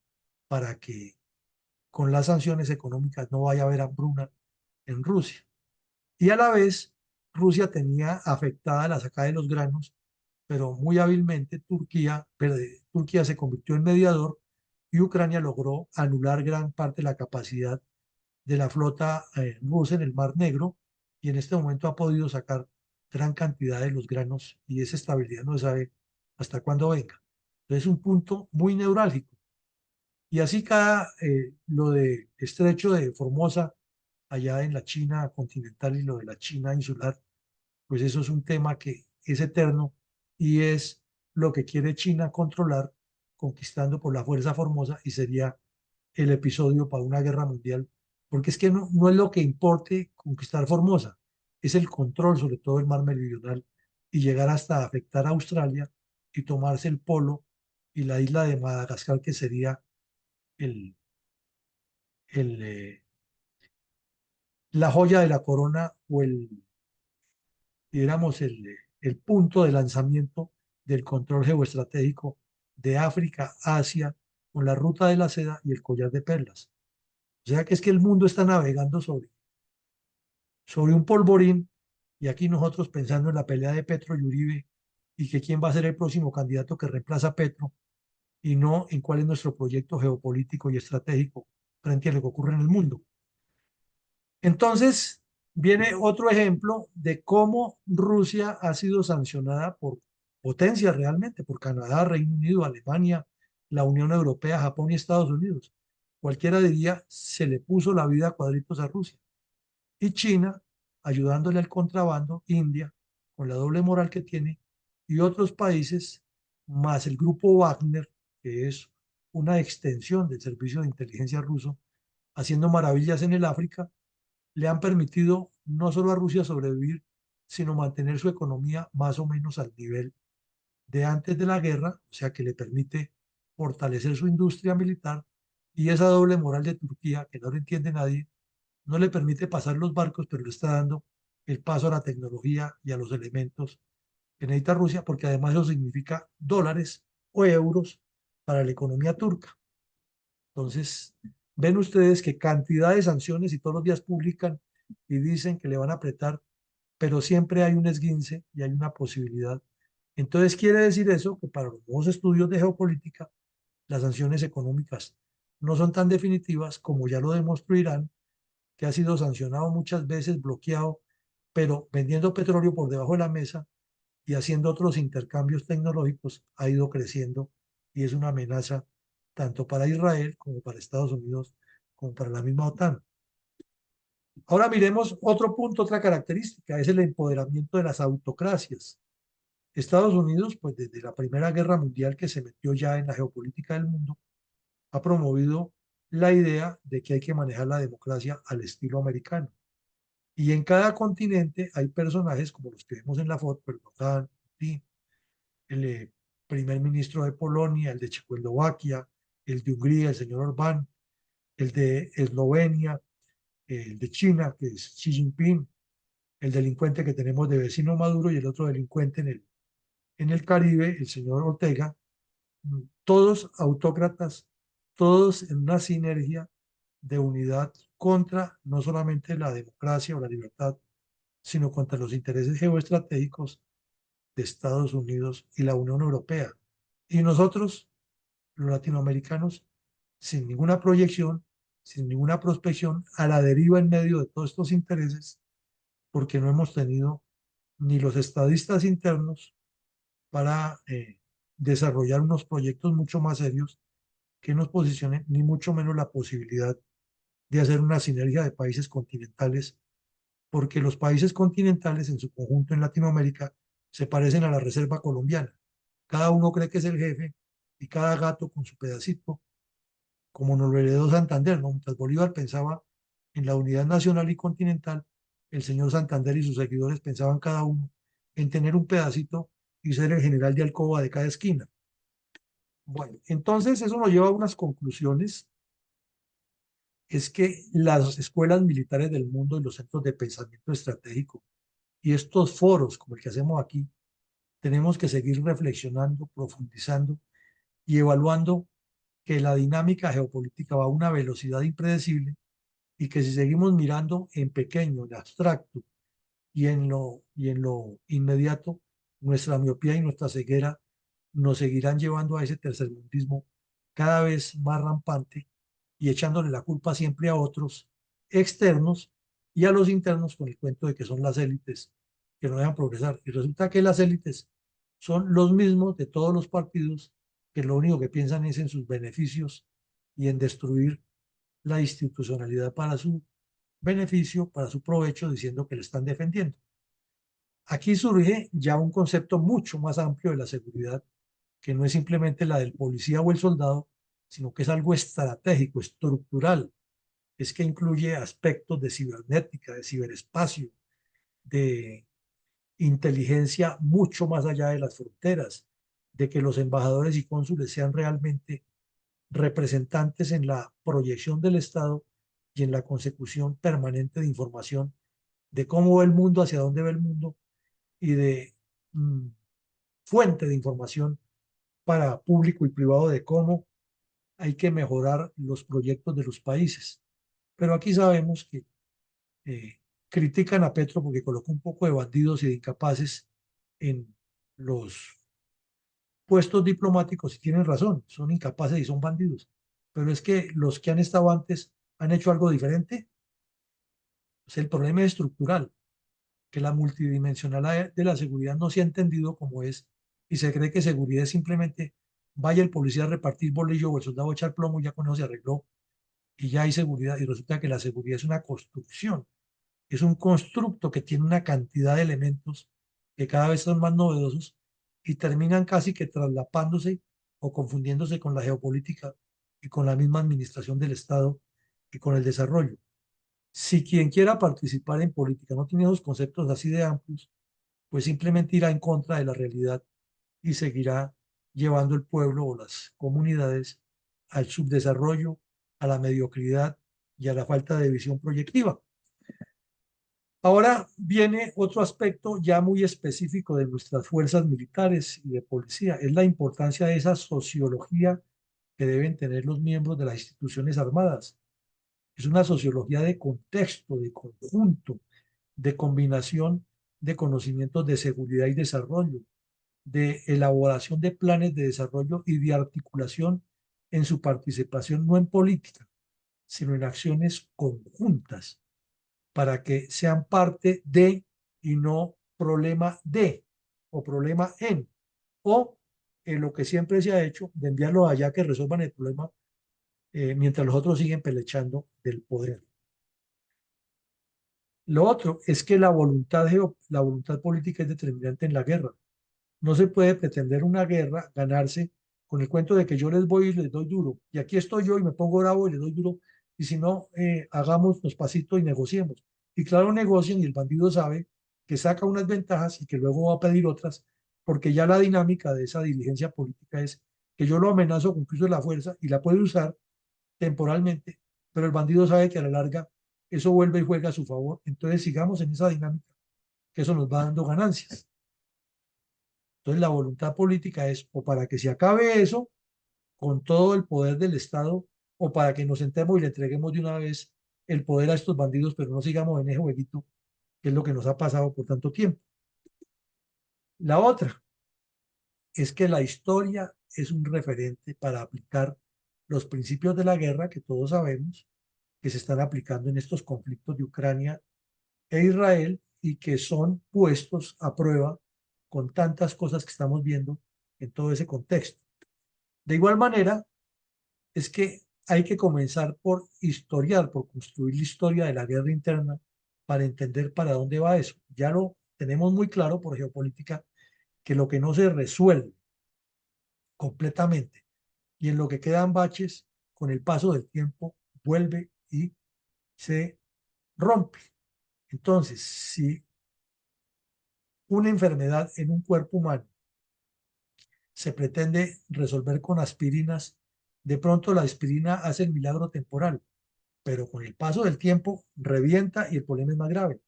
para que con las sanciones económicas no vaya a haber hambruna en Rusia. Y a la vez, Rusia tenía afectada la sacada de los granos, pero muy hábilmente Turquía se convirtió en mediador y Ucrania logró anular gran parte de la capacidad de la flota rusa en el Mar Negro y en este momento ha podido sacar gran cantidad de los granos y esa estabilidad no se sabe hasta cuándo venga. Entonces es un punto muy neurálgico. Y así cada, lo de estrecho de Formosa, allá en la China continental y lo de la China insular, pues eso es un tema que es eterno y es lo que quiere China controlar, conquistando por la fuerza Formosa y sería el episodio para una guerra mundial, porque es que no es lo que importe conquistar Formosa, es el control sobre todo el mar meridional y llegar hasta afectar a Australia y tomarse el polo y la isla de Madagascar, que sería el, el, la joya de la corona o digamos, el punto de lanzamiento del control geoestratégico de África, Asia, con la ruta de la seda y el collar de perlas. O sea que es que el mundo está navegando sobre un polvorín y aquí nosotros pensando en la pelea de Petro y Uribe y que quién va a ser el próximo candidato que reemplaza a Petro y no en cuál es nuestro proyecto geopolítico y estratégico frente a lo que ocurre en el mundo. Entonces, viene otro ejemplo de cómo Rusia ha sido sancionada por potencias realmente, por Canadá, Reino Unido, Alemania, la Unión Europea, Japón y Estados Unidos. Cualquiera diría, se le puso la vida a cuadritos a Rusia. Y China, ayudándole al contrabando, India, con la doble moral que tiene, y otros países, más el grupo Wagner, que es una extensión del servicio de inteligencia ruso, haciendo maravillas en el África, le han permitido no solo a Rusia sobrevivir, sino mantener su economía más o menos al nivel de antes de la guerra, o sea que le permite fortalecer su industria militar y esa doble moral de Turquía, que no lo entiende nadie, no le permite pasar los barcos, pero le está dando el paso a la tecnología y a los elementos que necesita Rusia, porque además eso significa dólares o euros para la economía turca. Entonces, ven ustedes que cantidad de sanciones y todos los días publican y dicen que le van a apretar, pero siempre hay un esguince y hay una posibilidad. Entonces, quiere decir eso que para los nuevos estudios de geopolítica, las sanciones económicas no son tan definitivas como ya lo demostró Irán, que ha sido sancionado muchas veces, bloqueado, pero vendiendo petróleo por debajo de la mesa y haciendo otros intercambios tecnológicos, ha ido creciendo y es una amenaza tanto para Israel como para Estados Unidos, como para la misma OTAN. Ahora miremos otro punto, otra característica, es el empoderamiento de las autocracias. Estados Unidos, pues desde la Primera Guerra Mundial que se metió ya en la geopolítica del mundo, ha promovido la idea de que hay que manejar la democracia al estilo americano. Y en cada continente hay personajes como los que vemos en la foto, Erdogan, Putin, el primer ministro de Polonia, el de Checoslovaquia, el de Hungría, el señor Orbán, el de Eslovenia, el de China, que es Xi Jinping, el delincuente que tenemos de vecino Maduro y el otro delincuente en el Caribe, el señor Ortega, todos autócratas, todos en una sinergia de unidad contra no solamente la democracia o la libertad, sino contra los intereses geoestratégicos de Estados Unidos y la Unión Europea. Y nosotros, los latinoamericanos, sin ninguna proyección, sin ninguna prospección, a la deriva en medio de todos estos intereses, porque no hemos tenido ni los estadistas internos para desarrollar unos proyectos mucho más serios que nos posicionen, ni mucho menos la posibilidad de hacer una sinergia de países continentales, porque los países continentales en su conjunto en Latinoamérica se parecen a la Reserva Colombiana. Cada uno cree que es el jefe y cada gato con su pedacito, como nos lo heredó Santander, ¿no? Mientras Bolívar pensaba en la unidad nacional y continental, el señor Santander y sus seguidores pensaban cada uno en tener un pedacito y ser el general de alcoba de cada esquina. Bueno, entonces eso nos lleva a unas conclusiones. Es que las escuelas militares del mundo y los centros de pensamiento estratégico y estos foros como el que hacemos aquí, tenemos que seguir reflexionando, profundizando y evaluando que la dinámica geopolítica va a una velocidad impredecible y que si seguimos mirando en pequeño, en abstracto y en lo inmediato, nuestra miopía y nuestra ceguera nos seguirán llevando a ese tercermundismo cada vez más rampante y echándole la culpa siempre a otros externos y a los internos con el cuento de que son las élites que no dejan progresar. Y resulta que las élites son los mismos de todos los partidos que lo único que piensan es en sus beneficios y en destruir la institucionalidad para su beneficio, para su provecho, diciendo que le están defendiendo. Aquí surge ya un concepto mucho más amplio de la seguridad, que no es simplemente la del policía o el soldado, sino que es algo estratégico, estructural. Es que incluye aspectos de cibernética, de ciberespacio, de inteligencia mucho más allá de las fronteras, de que los embajadores y cónsules sean realmente representantes en la proyección del Estado y en la consecución permanente de información de cómo va el mundo, hacia dónde va el mundo y de mm, fuente de información para público y privado de cómo hay que mejorar los proyectos de los países. Pero aquí sabemos que eh, critican a Petro porque colocó un poco de bandidos y de incapaces en los puestos diplomáticos y tienen razón, son incapaces y son bandidos. Pero es que los que han estado antes han hecho algo diferente. O sea, el problema es estructural, que la multidimensionalidad de la seguridad no se ha entendido como es y se cree que seguridad es simplemente vaya el policía a repartir bolillo o el soldado a echar plomo y ya con eso se arregló y ya hay seguridad. Y resulta que la seguridad es una construcción, es un constructo que tiene una cantidad de elementos que cada vez son más novedosos y terminan casi que traslapándose o confundiéndose con la geopolítica y con la misma administración del Estado y con el desarrollo. Si quien quiera participar en política no tiene esos conceptos así de amplios, pues simplemente irá en contra de la realidad y seguirá llevando el pueblo o las comunidades al subdesarrollo, a la mediocridad y a la falta de visión proyectiva. Ahora viene otro aspecto ya muy específico de nuestras fuerzas militares y de policía, es la importancia de esa sociología que deben tener los miembros de las instituciones armadas. Es una sociología de contexto, de conjunto, de combinación de conocimientos de seguridad y desarrollo, de elaboración de planes de desarrollo y de articulación en su participación, no en política, sino en acciones conjuntas para que sean parte de y no problema de o problema en o en lo que siempre se ha hecho de enviarlos allá que resuelvan el problema mientras los otros siguen pelechando del poder. Lo otro es que la voluntad política es determinante en la guerra. No se puede pretender una guerra, ganarse con el cuento de que yo les voy y les doy duro. Y aquí estoy yo y me pongo bravo y les doy duro. Y si no, hagamos los pasitos y negociemos. Y claro, negocian y el bandido sabe que saca unas ventajas y que luego va a pedir otras, porque ya la dinámica de esa diligencia política es que yo lo amenazo con que use la fuerza y la puede usar temporalmente, pero el bandido sabe que a la larga eso vuelve y juega a su favor. Entonces sigamos en esa dinámica, que eso nos va dando ganancias. Entonces la voluntad política es o para que se acabe eso con todo el poder del Estado o para que nos sentemos y le entreguemos de una vez el poder a estos bandidos, pero no sigamos en ese jueguito, que es lo que nos ha pasado por tanto tiempo. La otra es que la historia es un referente para aplicar los principios de la guerra que todos sabemos que se están aplicando en estos conflictos de Ucrania e Israel y que son puestos a prueba con tantas cosas que estamos viendo en todo ese contexto. De igual manera, es que hay que comenzar por historiar, por construir la historia de la guerra interna para entender para dónde va eso. Ya lo tenemos muy claro por geopolítica que lo que no se resuelve completamente y en lo que quedan baches, con el paso del tiempo vuelve y se rompe. Entonces, si una enfermedad en un cuerpo humano se pretende resolver con aspirinas, de pronto la aspirina hace el milagro temporal, pero con el paso del tiempo revienta y el problema es más grave.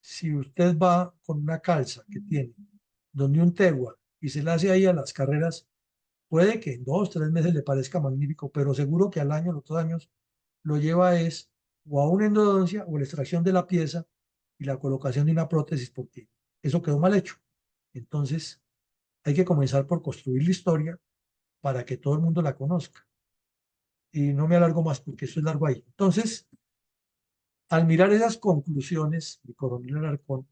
Si usted va con una calza que tiene donde un tegua y se la hace ahí a las carreras, puede que en 2, 3 meses le parezca magnífico, pero seguro que al año, los 2 años, lo lleva es o a una endodoncia o la extracción de la pieza y la colocación de una prótesis porque eso quedó mal hecho. Entonces, hay que comenzar por construir la historia para que todo el mundo la conozca. Y no me alargo más porque eso es largo ahí. Entonces, al mirar esas conclusiones, mi coronel Alarcón,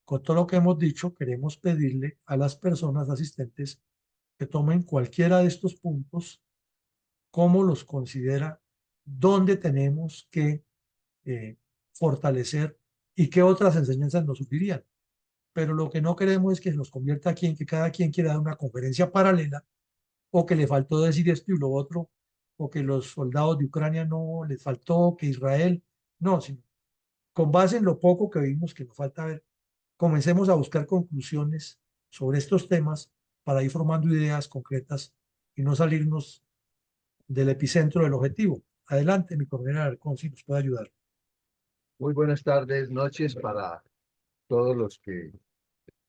con todo lo que hemos dicho, queremos pedirle a las personas asistentes que tomen cualquiera de estos puntos, cómo los considera, dónde tenemos que eh, fortalecer y qué otras enseñanzas nos sugerirían. Pero lo que no queremos es que nos convierta aquí en que cada quien quiera dar una conferencia paralela o que le faltó decir esto y lo otro, o que los soldados de Ucrania no les faltó, que Israel, no, sino con base en lo poco que vimos que nos falta ver, comencemos a buscar conclusiones sobre estos temas para ir formando ideas concretas y no salirnos del epicentro del objetivo. Adelante, mi coronel Alarcón, si nos puede ayudar. Muy buenas tardes, noches para todos los que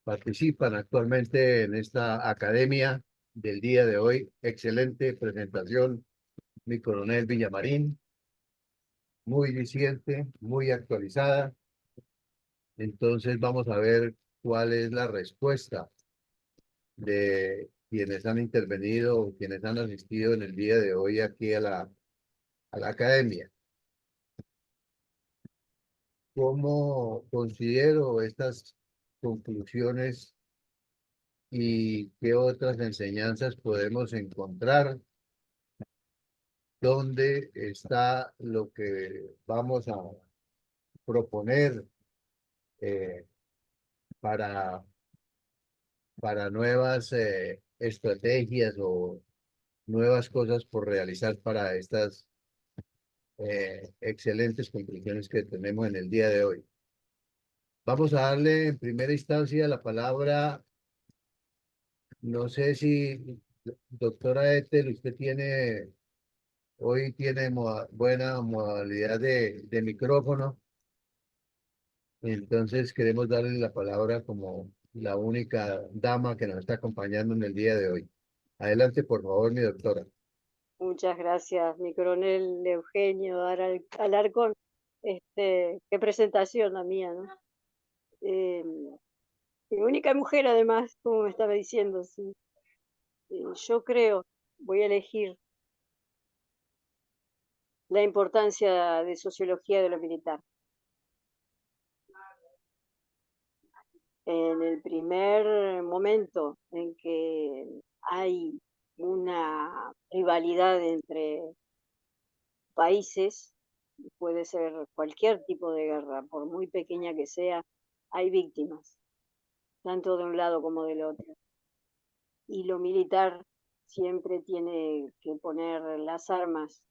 participan actualmente en esta academia del día de hoy. Excelente presentación, mi coronel Villamarín, muy diciente, muy actualizada. Entonces vamos a ver cuál es la respuesta de quienes han intervenido o quienes han asistido en el día de hoy aquí a la academia. ¿Cómo considero estas conclusiones y qué otras enseñanzas podemos encontrar? ¿Dónde está lo que vamos a proponer eh, para, para nuevas estrategias o nuevas cosas por realizar para estas excelentes conclusiones que tenemos en el día de hoy? Vamos a darle en primera instancia la palabra. No sé si, doctora Ethel, usted hoy tiene buena modalidad de micrófono, entonces queremos darle la palabra como la única dama que nos está acompañando en el día de hoy. Adelante, por favor, mi doctora. Muchas gracias, mi coronel Eugenio Alarcón. Qué presentación la mía, ¿no? Mi única mujer, además, como me estaba diciendo, sí. Yo creo, voy a elegir la importancia de sociología de lo militar. En el primer momento en que hay una rivalidad entre países, puede ser cualquier tipo de guerra, por muy pequeña que sea, hay víctimas, tanto de un lado como del otro. Y lo militar siempre tiene que poner las armas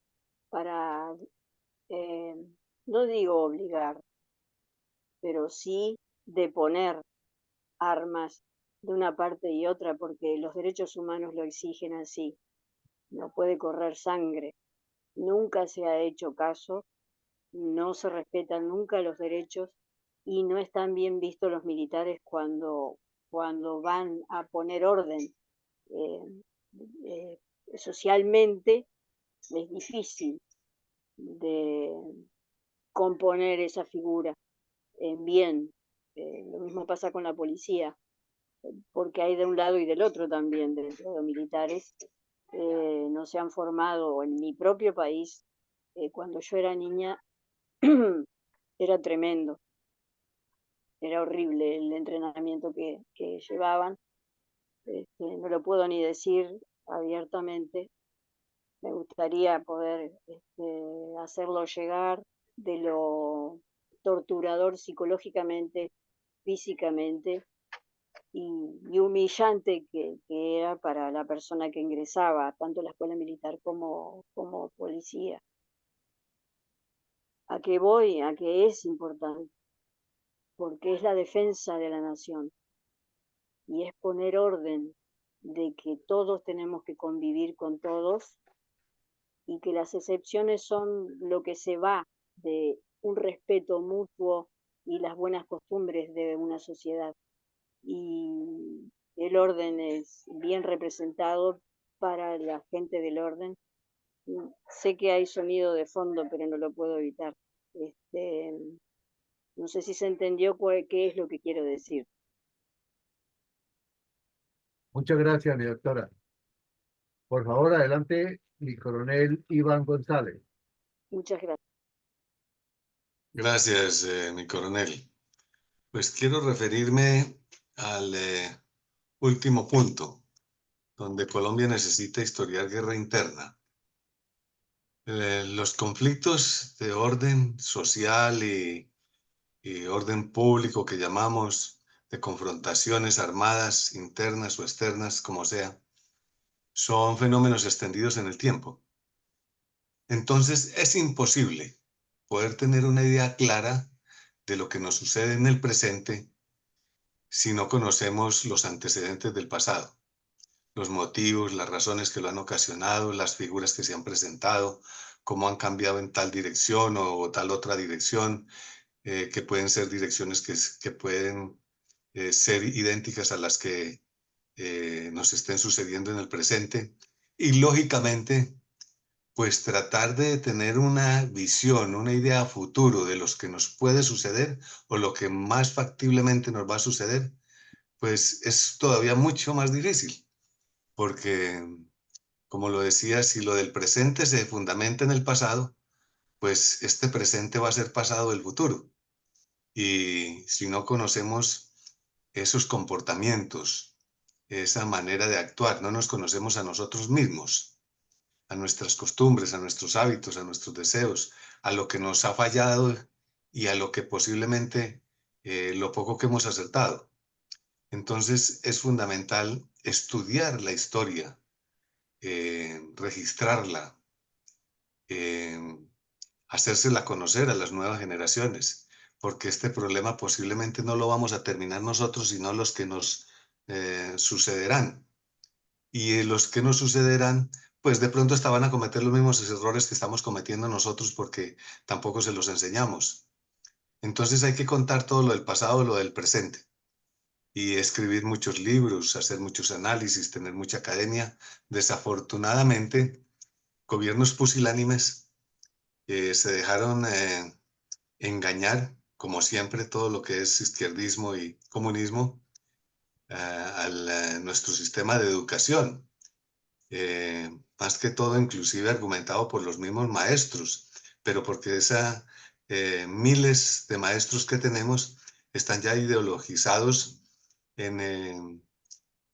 para, eh, no digo obligar, pero sí deponer armas de una parte y otra, porque los derechos humanos lo exigen así. No puede correr sangre. Nunca se ha hecho caso, no se respetan nunca los derechos y no están bien vistos los militares cuando van a poner orden. Eh, eh, Socialmente es difícil de componer esa figura en bien. Lo mismo pasa con la policía, porque hay de un lado y del otro también dentro de los militares. No se han formado en mi propio país cuando yo era niña era tremendo, era horrible el entrenamiento que llevaban. No lo puedo ni decir abiertamente. Me gustaría poder hacerlo llegar de lo torturador psicológicamente, físicamente y humillante que era para la persona que ingresaba, tanto a la escuela militar como policía. ¿A qué voy? A que es importante, porque es la defensa de la nación y es poner orden de que todos tenemos que convivir con todos y que las excepciones son lo que se va de un respeto mutuo y las buenas costumbres de una sociedad. Y el orden es bien representado para la gente del orden. Sé que hay sonido de fondo, pero no lo puedo evitar. No sé si se entendió qué es lo que quiero decir. Muchas gracias, mi doctora. Por favor, adelante, mi coronel Iván González. Muchas gracias. Gracias, mi coronel. Pues quiero referirme al último punto, donde Colombia necesita historiar guerra interna. Los conflictos de orden social y orden público que llamamos de confrontaciones armadas, internas o externas, como sea, son fenómenos extendidos en el tiempo. Entonces es imposible poder tener una idea clara de lo que nos sucede en el presente si no conocemos los antecedentes del pasado, los motivos, las razones que lo han ocasionado, las figuras que se han presentado, cómo han cambiado en tal dirección o tal otra dirección, que pueden ser direcciones que pueden ser idénticas a las que nos estén sucediendo en el presente. Y lógicamente, pues tratar de tener una visión, una idea a futuro de los que nos puede suceder o lo que más factiblemente nos va a suceder, pues es todavía mucho más difícil, porque, como lo decía, si lo del presente se fundamenta en el pasado, pues este presente va a ser pasado del futuro. Y si no conocemos esos comportamientos, esa manera de actuar, no nos conocemos a nosotros mismos, a nuestras costumbres, a nuestros hábitos, a nuestros deseos, a lo que nos ha fallado y a lo que posiblemente lo poco que hemos acertado. Entonces es fundamental estudiar la historia, registrarla, hacérsela conocer a las nuevas generaciones, porque este problema posiblemente no lo vamos a terminar nosotros, sino los que nos sucederán. Y los que nos sucederán, pues de pronto estaban a cometer los mismos errores que estamos cometiendo nosotros porque tampoco se los enseñamos. Entonces hay que contar todo lo del pasado, lo del presente y escribir muchos libros, hacer muchos análisis, tener mucha academia. Desafortunadamente, gobiernos pusilánimes se dejaron engañar, como siempre, todo lo que es izquierdismo y comunismo, a nuestro sistema de educación. Más que todo inclusive argumentado por los mismos maestros, pero porque miles de maestros que tenemos están ya ideologizados en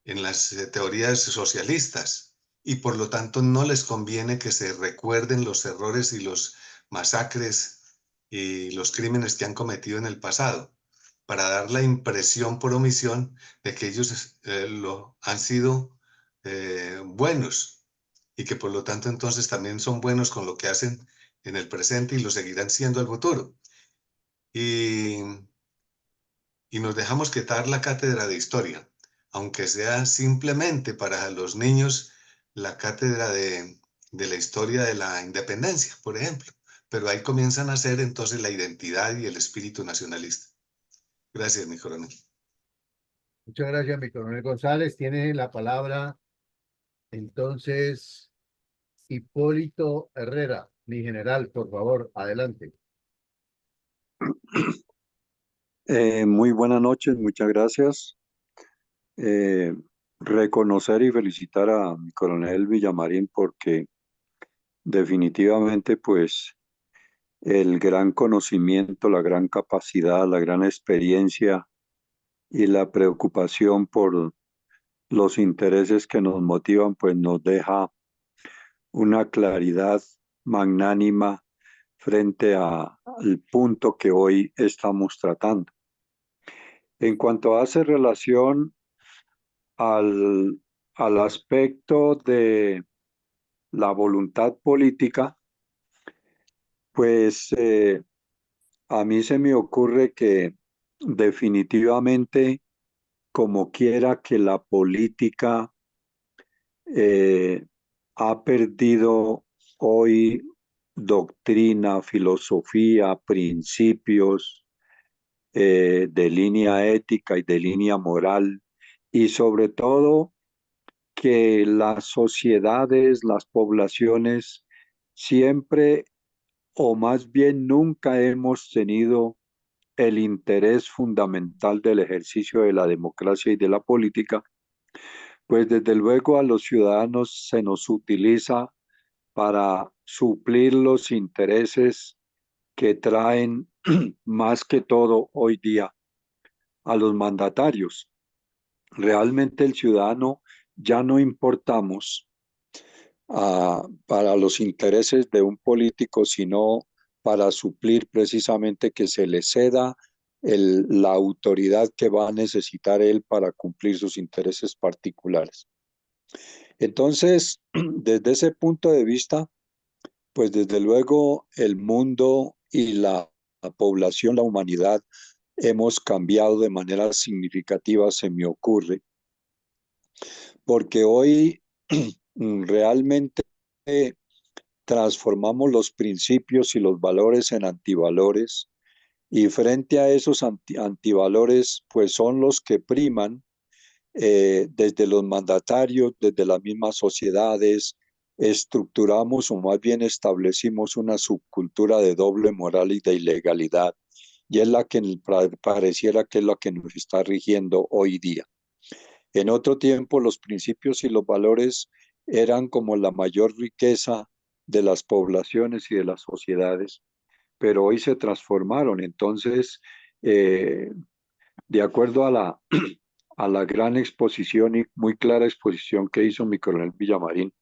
las teorías socialistas y por lo tanto no les conviene que se recuerden los errores y los masacres y los crímenes que han cometido en el pasado, para dar la impresión por omisión de que ellos han sido buenos y que por lo tanto entonces también son buenos con lo que hacen en el presente y lo seguirán siendo al futuro. Y nos dejamos quitar la cátedra de historia, aunque sea simplemente para los niños la cátedra de la historia de la independencia, por ejemplo. Pero ahí comienzan a nacer entonces la identidad y el espíritu nacionalista. Gracias, mi coronel. Muchas gracias, mi coronel González. Tiene la palabra entonces Hipólito Herrera, mi general, por favor, adelante. Muy buenas noches, muchas gracias. Reconocer y felicitar a mi coronel Villamarín porque definitivamente pues el gran conocimiento, la gran capacidad, la gran experiencia y la preocupación por los intereses que nos motivan, pues nos deja una claridad magnánima frente al punto que hoy estamos tratando. En cuanto hace relación al, al aspecto de la voluntad política, pues a mí se me ocurre que definitivamente, como quiera que la política eh, ha perdido hoy doctrina, filosofía, principios de línea ética y de línea moral, y sobre todo que las sociedades, las poblaciones, siempre o más bien nunca hemos tenido el interés fundamental del ejercicio de la democracia y de la política, pues desde luego a los ciudadanos se nos utiliza para suplir los intereses que traen más que todo hoy día a los mandatarios. Realmente el ciudadano ya no importamos para los intereses de un político, sino para suplir precisamente que se le ceda la autoridad que va a necesitar él para cumplir sus intereses particulares. Entonces, desde ese punto de vista, pues desde luego el mundo y la población, la humanidad, hemos cambiado de manera significativa, se me ocurre, porque hoy realmente transformamos los principios y los valores en antivalores, y frente a esos antivalores, pues son los que priman desde los mandatarios, desde las mismas sociedades. Estructuramos o más bien establecimos una subcultura de doble moral y de ilegalidad, y es la que pareciera que es la que nos está rigiendo hoy día. En otro tiempo los principios y los valores eran como la mayor riqueza de las poblaciones y de las sociedades, pero hoy se transformaron. Entonces, de acuerdo a a la gran exposición y muy clara exposición que hizo mi coronel Villamarín,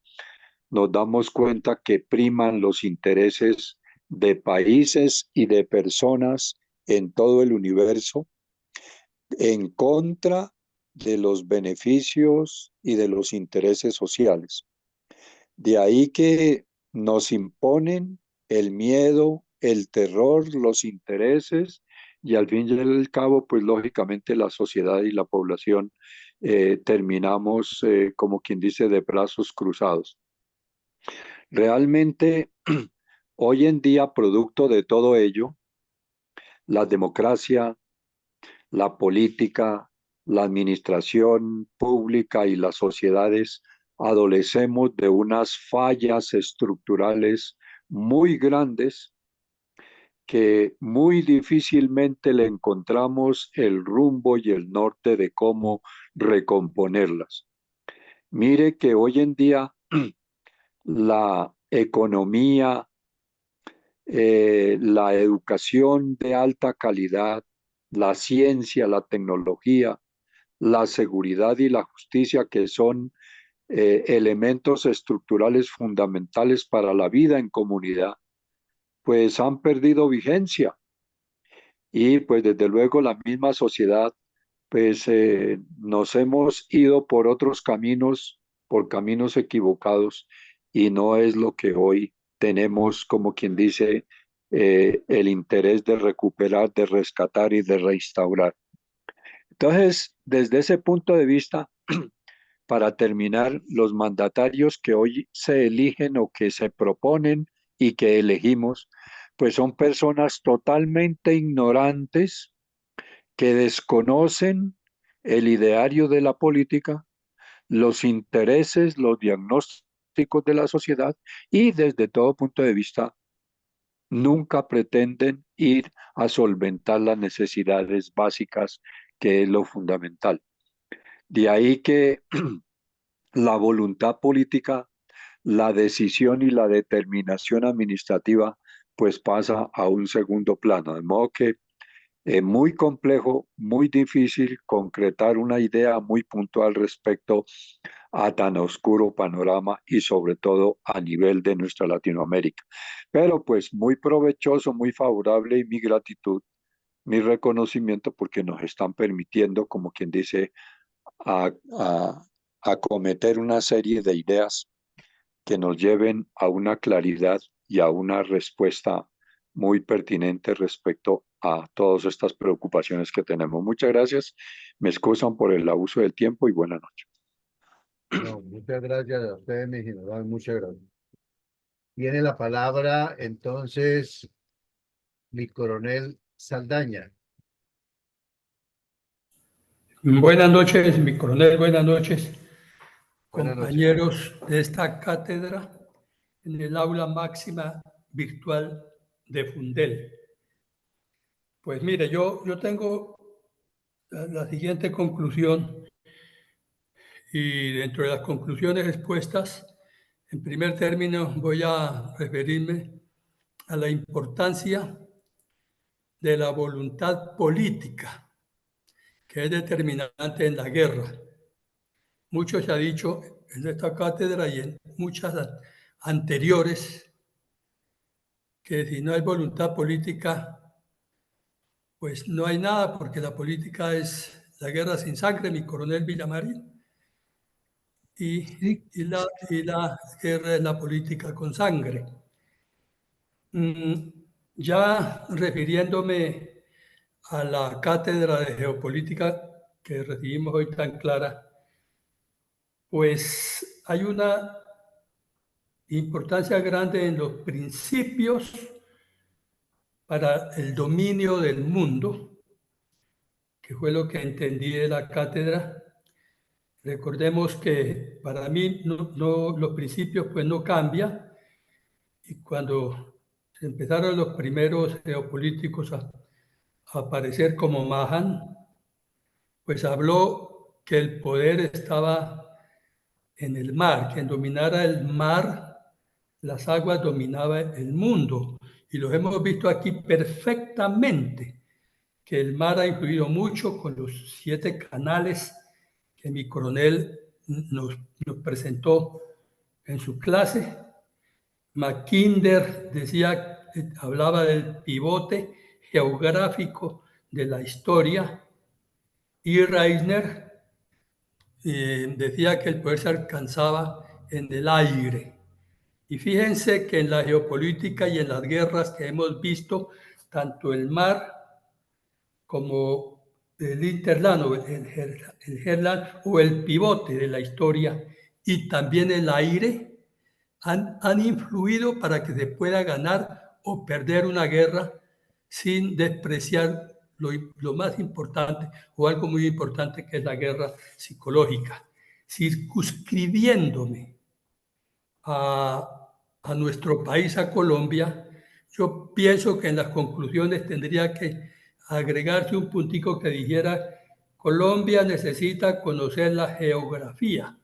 nos damos cuenta que priman los intereses de países y de personas en todo el universo en contra de los beneficios y de los intereses sociales. De ahí que nos imponen el miedo, el terror, los intereses, y al fin y al cabo, pues lógicamente la sociedad y la población terminamos, como quien dice, de brazos cruzados. Realmente, hoy en día, producto de todo ello, la democracia, la política, la administración pública y las sociedades adolecemos de unas fallas estructurales muy grandes que muy difícilmente le encontramos el rumbo y el norte de cómo recomponerlas. Mire que hoy en día la economía, la educación de alta calidad, la ciencia, la tecnología, la seguridad y la justicia, que son elementos estructurales fundamentales para la vida en comunidad, pues han perdido vigencia. Y pues desde luego la misma sociedad, pues nos hemos ido por otros caminos, por caminos equivocados, y no es lo que hoy tenemos, como quien dice, el interés de recuperar, de rescatar y de restaurar. Entonces, desde ese punto de vista, para terminar, los mandatarios que hoy se eligen o que se proponen y que elegimos, pues son personas totalmente ignorantes que desconocen el ideario de la política, los intereses, los diagnósticos de la sociedad, y desde todo punto de vista nunca pretenden ir a solventar las necesidades básicas, que es lo fundamental. De ahí que la voluntad política la decisión y la determinación administrativa pues pasa a un segundo plano. De modo que es muy complejo, muy difícil concretar una idea muy puntual respecto a tan oscuro panorama y sobre todo a nivel de nuestra Latinoamérica. Pero pues muy provechoso, muy favorable y mi gratitud, mi reconocimiento porque nos están permitiendo, como quien dice, acometer una serie de ideas que nos lleven a una claridad y a una respuesta muy pertinente respecto a todas estas preocupaciones que tenemos. Muchas gracias. Me excusan por el abuso del tiempo y buenas noches. No, muchas gracias a ustedes, mi general, muchas gracias. Tiene la palabra entonces mi coronel Saldaña. Buenas noches, mi coronel, buenas noches, Buenas noches. compañeros de esta cátedra en el aula máxima virtual de Fundel. Pues mire, yo tengo la siguiente conclusión y dentro de las conclusiones expuestas, en primer término voy a referirme a la importancia de la voluntad política, que es determinante en la guerra. Mucho se ha dicho en esta cátedra y en muchas anteriores que si no hay voluntad política, pues no hay nada, porque la política es la guerra sin sangre, mi coronel Villamarín, Sí, y la guerra es la política con sangre. Ya refiriéndome a la cátedra de geopolítica que recibimos hoy tan clara, pues hay una importancia grande en los principios para el dominio del mundo, que fue lo que entendí de la cátedra. Recordemos que para mí los principios pues no cambian, y cuando empezaron los primeros geopolíticos a aparecer como Mahan, pues habló que el poder estaba en el mar, quien dominara el mar, las aguas dominaba el mundo. Y los hemos visto aquí perfectamente, que el mar ha influido mucho con los 7 canales que mi coronel nos presentó en su clase. Mackinder decía, hablaba del pivote geográfico de la historia, y Reisner decía que el poder se alcanzaba en el aire. Y fíjense que en la geopolítica y en las guerras que hemos visto, tanto el mar como el hinterland o el herland o el pivote de la historia y también el aire han influido para que se pueda ganar o perder una guerra sin despreciar lo más importante o algo muy importante que es la guerra psicológica. Circunscribiéndome a nuestro país, a Colombia, yo pienso que en las conclusiones tendría que agregarse un puntico que dijera: Colombia necesita conocer la geografía.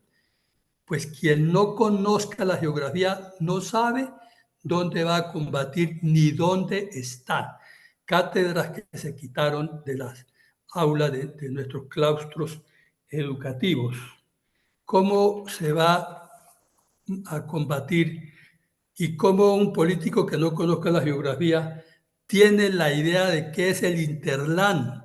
Pues quien no conozca la geografía no sabe dónde va a combatir ni dónde está. Cátedras que se quitaron de las aulas de nuestros claustros educativos. ¿Cómo se va a combatir y cómo un político que no conozca la geografía tiene la idea de qué es el Interland?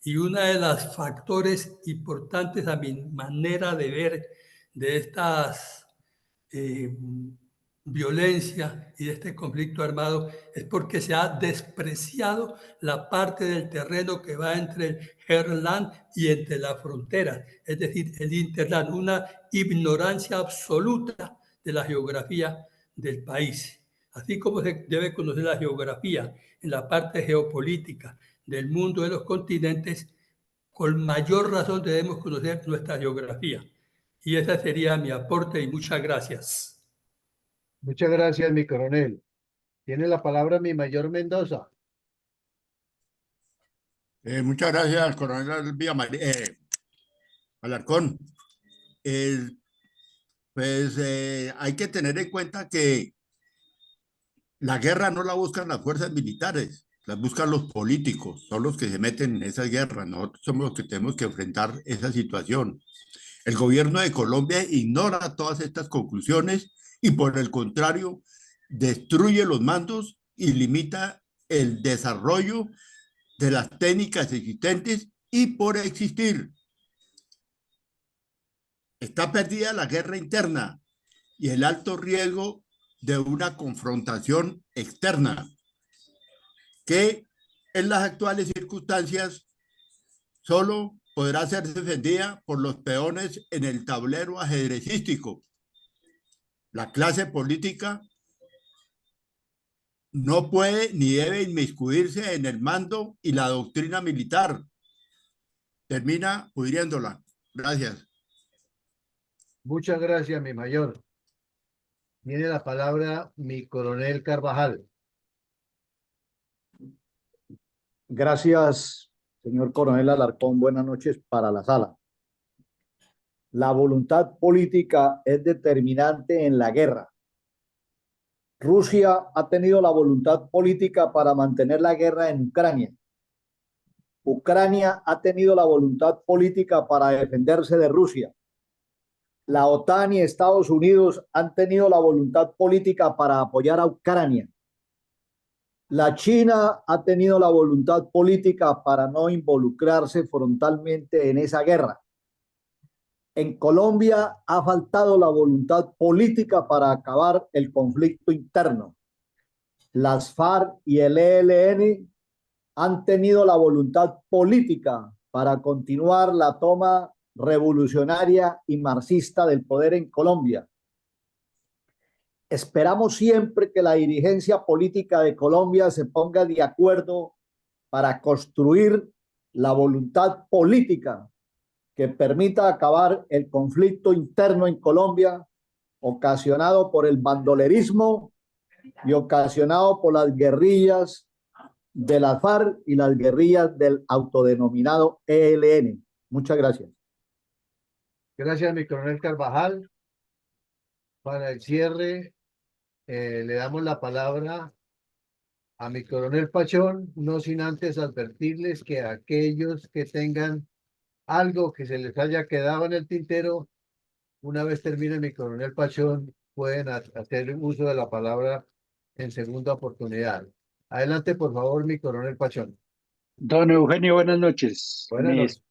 Y uno de los factores importantes a mi manera de ver de estas violencia y de este conflicto armado es porque se ha despreciado la parte del terreno que va entre el Herland y entre la frontera, es decir, el Interland, una ignorancia absoluta de la geografía del país. Así como se debe conocer la geografía en la parte geopolítica del mundo de los continentes, con mayor razón debemos conocer nuestra geografía. Y ese sería mi aporte y muchas gracias. Muchas gracias, mi coronel. Tiene la palabra mi mayor Mendoza. Muchas gracias, coronel Alarcón. Pues hay que tener en cuenta que la guerra no la buscan las fuerzas militares, las buscan los políticos, son los que se meten en esas guerras. Nosotros somos los que tenemos que enfrentar esa situación. El gobierno de Colombia ignora todas estas conclusiones y por el contrario destruye los mandos y limita el desarrollo de las técnicas existentes y por existir. Está perdida la guerra interna y el alto riesgo de una confrontación externa que en las actuales circunstancias solo podrá ser defendida por los peones en el tablero ajedrecístico. La clase política no puede ni debe inmiscuirse en el mando y la doctrina militar. Termina pudriéndola. Gracias. Muchas gracias, mi mayor. Tiene la palabra mi coronel Carvajal. Gracias, señor coronel Alarcón. Buenas noches para la sala. La voluntad política es determinante en la guerra. Rusia ha tenido la voluntad política para mantener la guerra en Ucrania. Ucrania ha tenido la voluntad política para defenderse de Rusia. La OTAN y Estados Unidos han tenido la voluntad política para apoyar a Ucrania. La China ha tenido la voluntad política para no involucrarse frontalmente en esa guerra. En Colombia ha faltado la voluntad política para acabar el conflicto interno. Las FARC y el ELN han tenido la voluntad política para continuar la toma revolucionaria y marxista del poder en Colombia. Esperamos siempre que la dirigencia política de Colombia se ponga de acuerdo para construir la voluntad política que permita acabar el conflicto interno en Colombia ocasionado por el bandolerismo y ocasionado por las guerrillas de la FARC y las guerrillas del autodenominado ELN. Muchas gracias. Gracias, mi coronel Carvajal. Para el cierre, le damos la palabra a mi coronel Pachón, no sin antes advertirles que aquellos que tengan algo que se les haya quedado en el tintero, una vez termine mi coronel Pachón, pueden hacer uso de la palabra en segunda oportunidad. Adelante, por favor, mi coronel Pachón. Don Eugenio, buenas noches. Buenas ¿Me noches.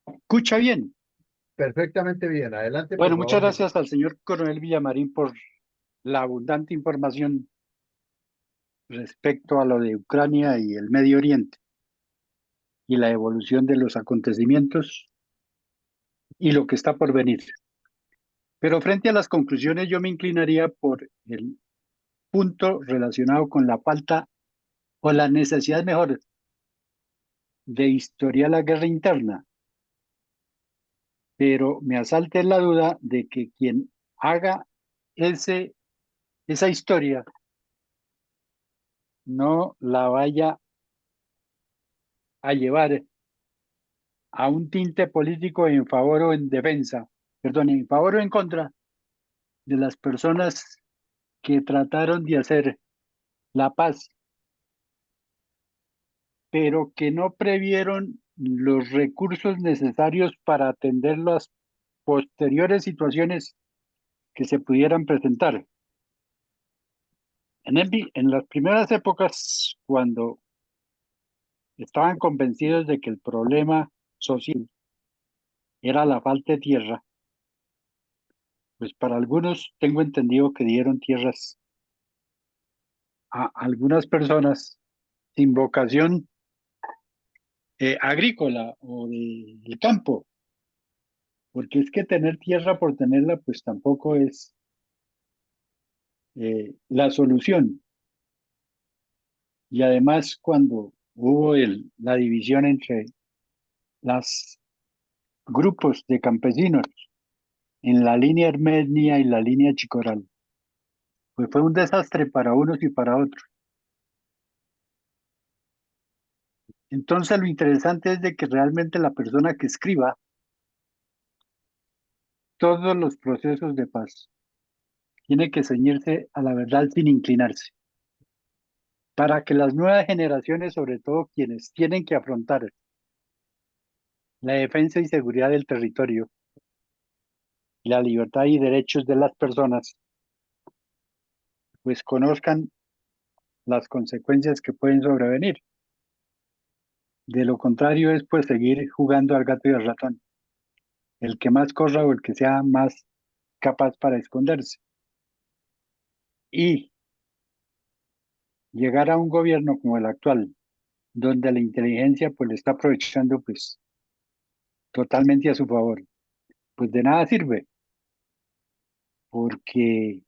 escucha bien? Perfectamente bien. Adelante, Bueno, por muchas favor. gracias al señor coronel Villamarín por la abundante información respecto a lo de Ucrania y el Medio Oriente y la evolución de los acontecimientos y lo que está por venir. Pero frente a las conclusiones, yo me inclinaría por el punto relacionado con la falta o la necesidad mejor de historiar la guerra interna. Pero me asalta la duda de que quien haga esa historia no la vaya a llevar a un tinte político en favor o en defensa, perdón, en favor o en contra de las personas que trataron de hacer la paz, pero que no previeron los recursos necesarios para atender las posteriores situaciones que se pudieran presentar. En las primeras épocas, cuando estaban convencidos de que el problema social era la falta de tierra, pues para algunos tengo entendido que dieron tierras a algunas personas sin vocación agrícola o de campo, porque es que tener tierra por tenerla, pues tampoco es la solución. Y además, cuando hubo la división entre los grupos de campesinos en la línea Armenia y la línea Chicoral, pues fue un desastre para unos y para otros. Entonces lo interesante es de que realmente la persona que escriba todos los procesos de paz. Tiene que ceñirse a la verdad sin inclinarse, para que las nuevas generaciones, sobre todo quienes tienen que afrontar la defensa y seguridad del territorio, la libertad y derechos de las personas, pues conozcan las consecuencias que pueden sobrevenir. De lo contrario es pues seguir jugando al gato y al ratón, el que más corra o el que sea más capaz para esconderse. Y llegar a un gobierno como el actual, donde la inteligencia pues le está aprovechando pues totalmente a su favor, pues de nada sirve, porque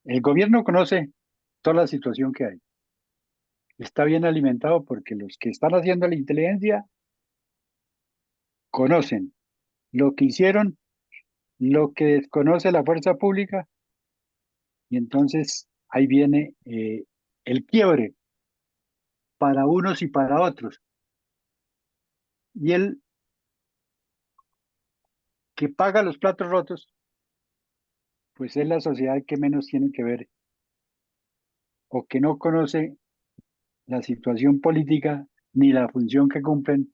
el gobierno conoce toda la situación que hay. Está bien alimentado porque los que están haciendo la inteligencia conocen lo que hicieron, lo que desconoce la fuerza pública, y entonces ahí viene el quiebre para unos y para otros. Y el que paga los platos rotos, pues es la sociedad que menos tiene que ver o que no conoce la situación política ni la función que cumplen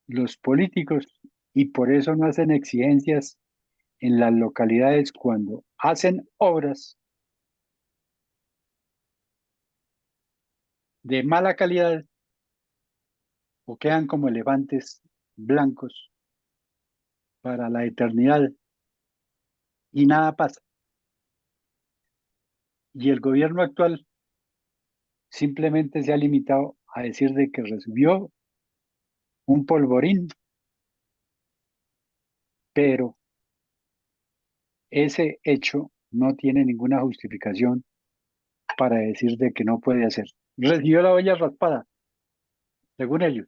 los políticos, y por eso no hacen exigencias en las localidades cuando hacen obras de mala calidad o quedan como elefantes blancos para la eternidad y nada pasa. Y el gobierno actual simplemente se ha limitado a decir de que recibió un polvorín, pero ese hecho no tiene ninguna justificación para decir de que no puede hacer. Recibió la olla raspada, según ellos.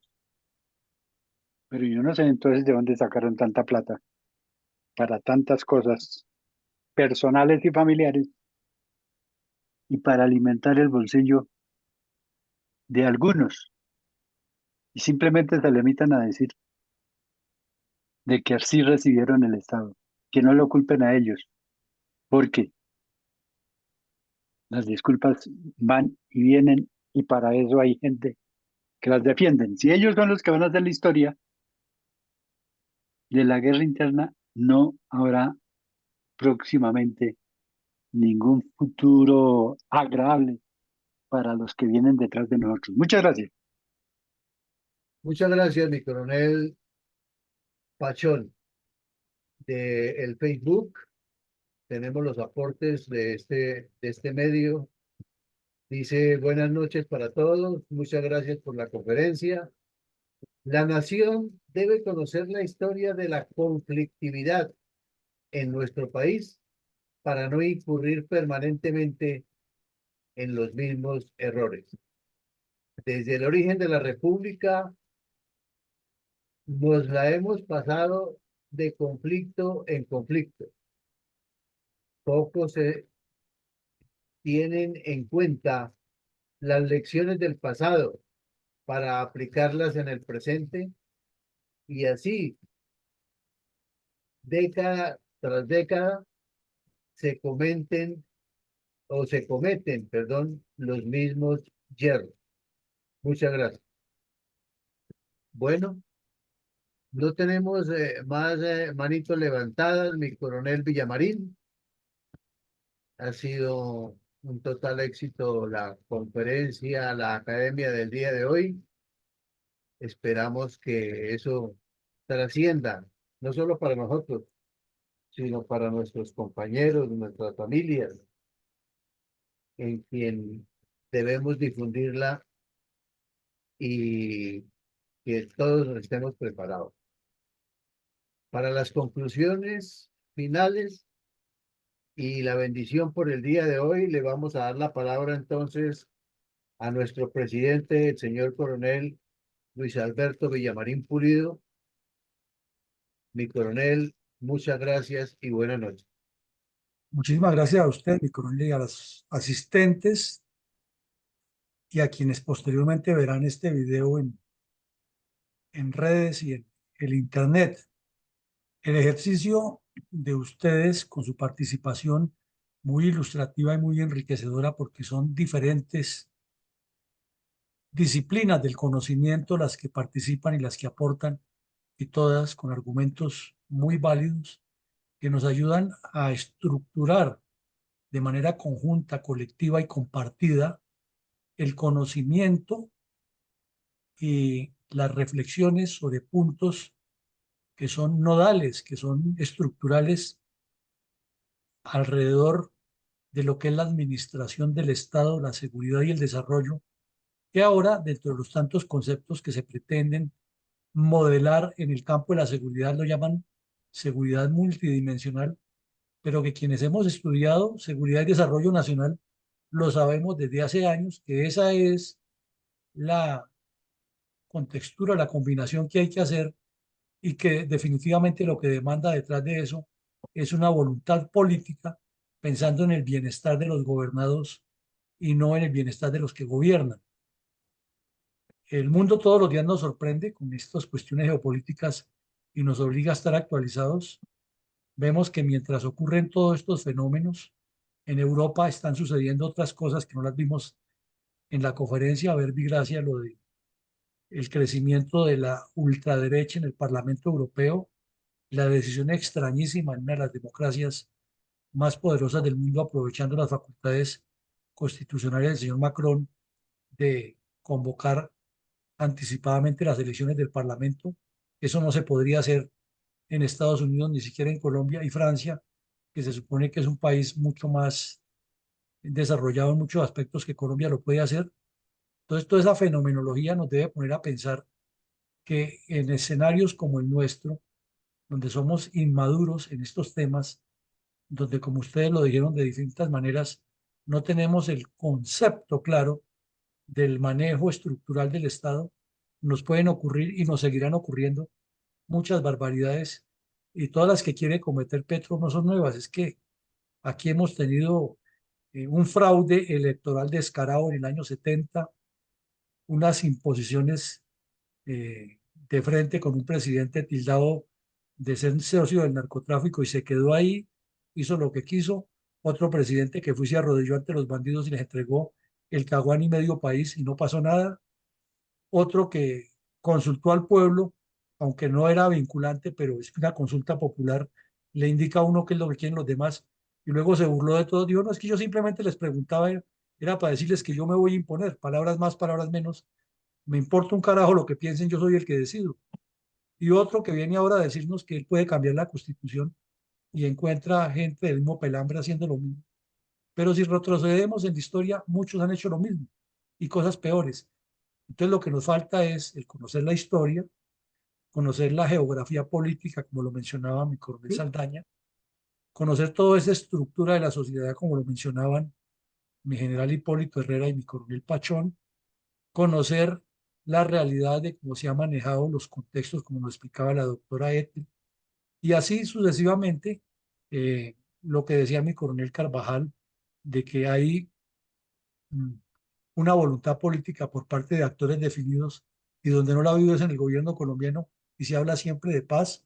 Pero yo no sé entonces de dónde sacaron tanta plata para tantas cosas personales y familiares y para alimentar el bolsillo de algunos. Y simplemente se limitan a decir de que así recibieron el Estado, que no lo culpen a ellos, porque las disculpas van y vienen y para eso hay gente que las defienden. Si ellos son los que van a hacer la historia de la guerra interna, no habrá próximamente ningún futuro agradable para los que vienen detrás de nosotros. Muchas gracias. Muchas gracias, mi coronel Pachón. De el Facebook tenemos los aportes de este medio. Dice, buenas noches para todos. Muchas gracias por la conferencia. La nación debe conocer la historia de la conflictividad en nuestro país para no incurrir permanentemente en los mismos errores. Desde el origen de la República nos la hemos pasado de conflicto en conflicto. Pocos se tienen en cuenta las lecciones del pasado para aplicarlas en el presente y así, década tras década, se cometen, los mismos yerros. Muchas gracias. Bueno, no tenemos más manitos levantadas, mi coronel Villamarín. Ha sido un total éxito la conferencia, la academia del día de hoy. Esperamos que eso trascienda, no solo para nosotros, sino para nuestros compañeros, nuestras familias, en quien debemos difundirla y que todos estemos preparados. Para las conclusiones finales y la bendición por el día de hoy, le vamos a dar la palabra entonces a nuestro presidente, el señor coronel Luis Alberto Villamarín Pulido. Mi coronel, muchas gracias y buenas noches. Muchísimas gracias a usted, mi coronel, y a los asistentes y a quienes posteriormente verán este video en redes y en el internet. El ejercicio de ustedes con su participación muy ilustrativa y muy enriquecedora porque son diferentes disciplinas del conocimiento las que participan y las que aportan y todas con argumentos muy válidos que nos ayudan a estructurar de manera conjunta, colectiva y compartida el conocimiento y las reflexiones sobre puntos que son nodales, que son estructurales alrededor de lo que es la administración del Estado, la seguridad y el desarrollo, que ahora, dentro de los tantos conceptos que se pretenden modelar en el campo de la seguridad, lo llaman seguridad multidimensional, pero que quienes hemos estudiado seguridad y desarrollo nacional lo sabemos desde hace años, que esa es la contextura, la combinación que hay que hacer y que definitivamente lo que demanda detrás de eso es una voluntad política pensando en el bienestar de los gobernados y no en el bienestar de los que gobiernan. El mundo todos los días nos sorprende con estas cuestiones geopolíticas y nos obliga a estar actualizados. Vemos que mientras ocurren todos estos fenómenos, en Europa están sucediendo otras cosas que no las vimos en la conferencia. A ver, Vigracia, lo de el crecimiento de la ultraderecha en el Parlamento Europeo, la decisión extrañísima en una de las democracias más poderosas del mundo, aprovechando las facultades constitucionales del señor Macron de convocar anticipadamente las elecciones del Parlamento. Eso no se podría hacer en Estados Unidos, ni siquiera en Colombia y Francia, que se supone que es un país mucho más desarrollado en muchos aspectos que Colombia lo puede hacer. Entonces, toda esa fenomenología nos debe poner a pensar que en escenarios como el nuestro, donde somos inmaduros en estos temas, donde, como ustedes lo dijeron de distintas maneras, no tenemos el concepto claro del manejo estructural del Estado, nos pueden ocurrir y nos seguirán ocurriendo muchas barbaridades, y todas las que quiere cometer Petro no son nuevas. Es que aquí hemos tenido un fraude electoral descarado en el año 70, unas imposiciones de frente con un presidente tildado de ser socio del narcotráfico y se quedó ahí, hizo lo que quiso. Otro presidente que fue y se arrodilló ante los bandidos y les entregó el caguán y medio país y no pasó nada. Otro que consultó al pueblo, aunque no era vinculante, pero es una consulta popular, le indica a uno qué es lo que quieren los demás y luego se burló de todo. Dijo, no, es que yo simplemente les preguntaba, era para decirles que yo me voy a imponer, palabras más, palabras menos, me importa un carajo lo que piensen, yo soy el que decido. Y otro que viene ahora a decirnos que él puede cambiar la constitución y encuentra gente del mismo pelambre haciendo lo mismo. Pero si retrocedemos en la historia, muchos han hecho lo mismo y cosas peores. Entonces lo que nos falta es el conocer la historia, conocer la geografía política, como lo mencionaba mi coronel Saldaña, conocer toda esa estructura de la sociedad, como lo mencionaban mi general Hipólito Herrera y mi coronel Pachón, conocer la realidad de cómo se han manejado los contextos, como nos explicaba la doctora Ethel, y así sucesivamente, lo que decía mi coronel Carvajal, de que hay mm, una voluntad política por parte de actores definidos y donde no la vive es en el gobierno colombiano y se habla siempre de paz.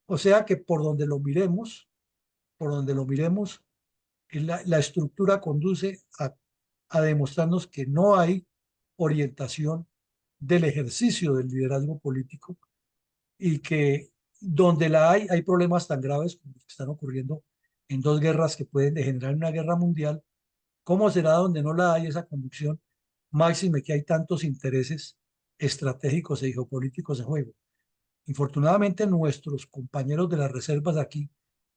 O sea que por donde lo miremos, la estructura conduce a demostrarnos que no hay orientación del ejercicio del liderazgo político y que donde la hay problemas tan graves como los que están ocurriendo en dos guerras que pueden degenerar en una guerra mundial. ¿Cómo será donde no la hay esa conducción? Máxime que hay tantos intereses estratégicos y geopolíticos en juego. Infortunadamente, nuestros compañeros de las reservas aquí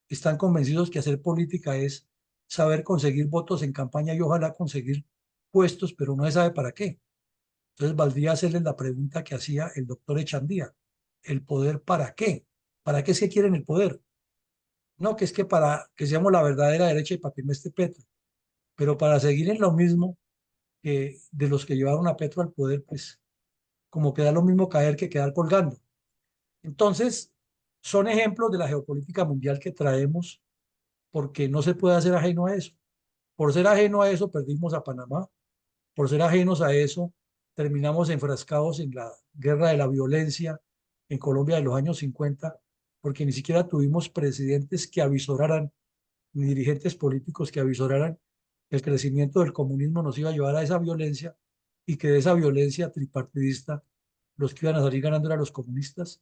están convencidos que hacer política es saber conseguir votos en campaña y ojalá conseguir puestos, pero no se sabe para qué. Entonces, valdría hacerles la pregunta que hacía el doctor Echandía. ¿El poder para qué? ¿Para qué se quieren el poder? No, que es que para que seamos la verdadera derecha y para que no esté Petro. Pero para seguir en lo mismo que de los que llevaron a Petro al poder, pues como queda lo mismo caer que quedar colgando. Entonces, son ejemplos de la geopolítica mundial que traemos porque no se puede hacer ajeno a eso. Por ser ajeno a eso, perdimos a Panamá. Por ser ajenos a eso, terminamos enfrascados en la guerra de la violencia en Colombia de los años 50, porque ni siquiera tuvimos presidentes que avisoraran, ni dirigentes políticos que avisoraran que el crecimiento del comunismo nos iba a llevar a esa violencia y que de esa violencia tripartidista los que iban a salir ganando eran los comunistas.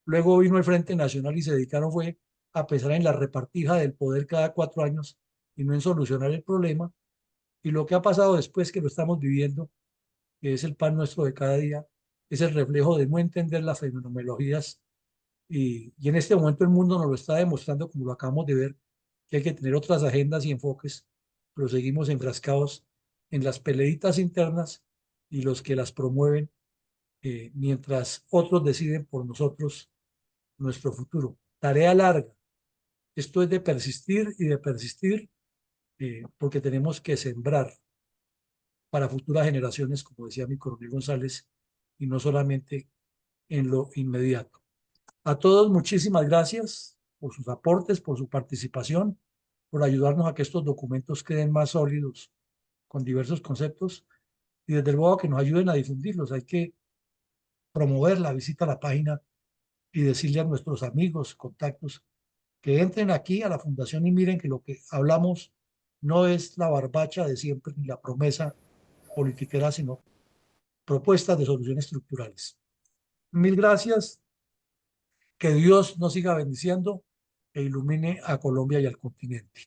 Luego vino el Frente Nacional y se dedicaron fue a pensar en la repartija del poder cada 4 años y no en solucionar el problema. Y lo que ha pasado después, que lo estamos viviendo, que es el pan nuestro de cada día, es el reflejo de no entender las fenomenologías. Y en este momento el mundo nos lo está demostrando, como lo acabamos de ver, que hay que tener otras agendas y enfoques, pero seguimos enfrascados en las peleitas internas y los que las promueven, mientras otros deciden por nosotros nuestro futuro. Tarea larga. Esto es de persistir y de persistir, porque tenemos que sembrar para futuras generaciones, como decía mi coronel González, y no solamente en lo inmediato. A todos, muchísimas gracias por sus aportes, por su participación, por ayudarnos a que estos documentos queden más sólidos con diversos conceptos y desde luego que nos ayuden a difundirlos. Hay que promover la visita a la página y decirle a nuestros amigos, contactos, que entren aquí a la fundación y miren que lo que hablamos no es la barbacha de siempre ni la promesa politiquera, sino propuestas de soluciones estructurales. Mil gracias. Que Dios nos siga bendiciendo e ilumine a Colombia y al continente.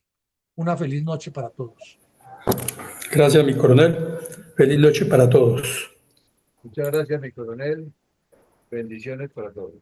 Una feliz noche para todos. Gracias, mi coronel. Feliz noche para todos. Muchas gracias, mi coronel. Bendiciones para todos.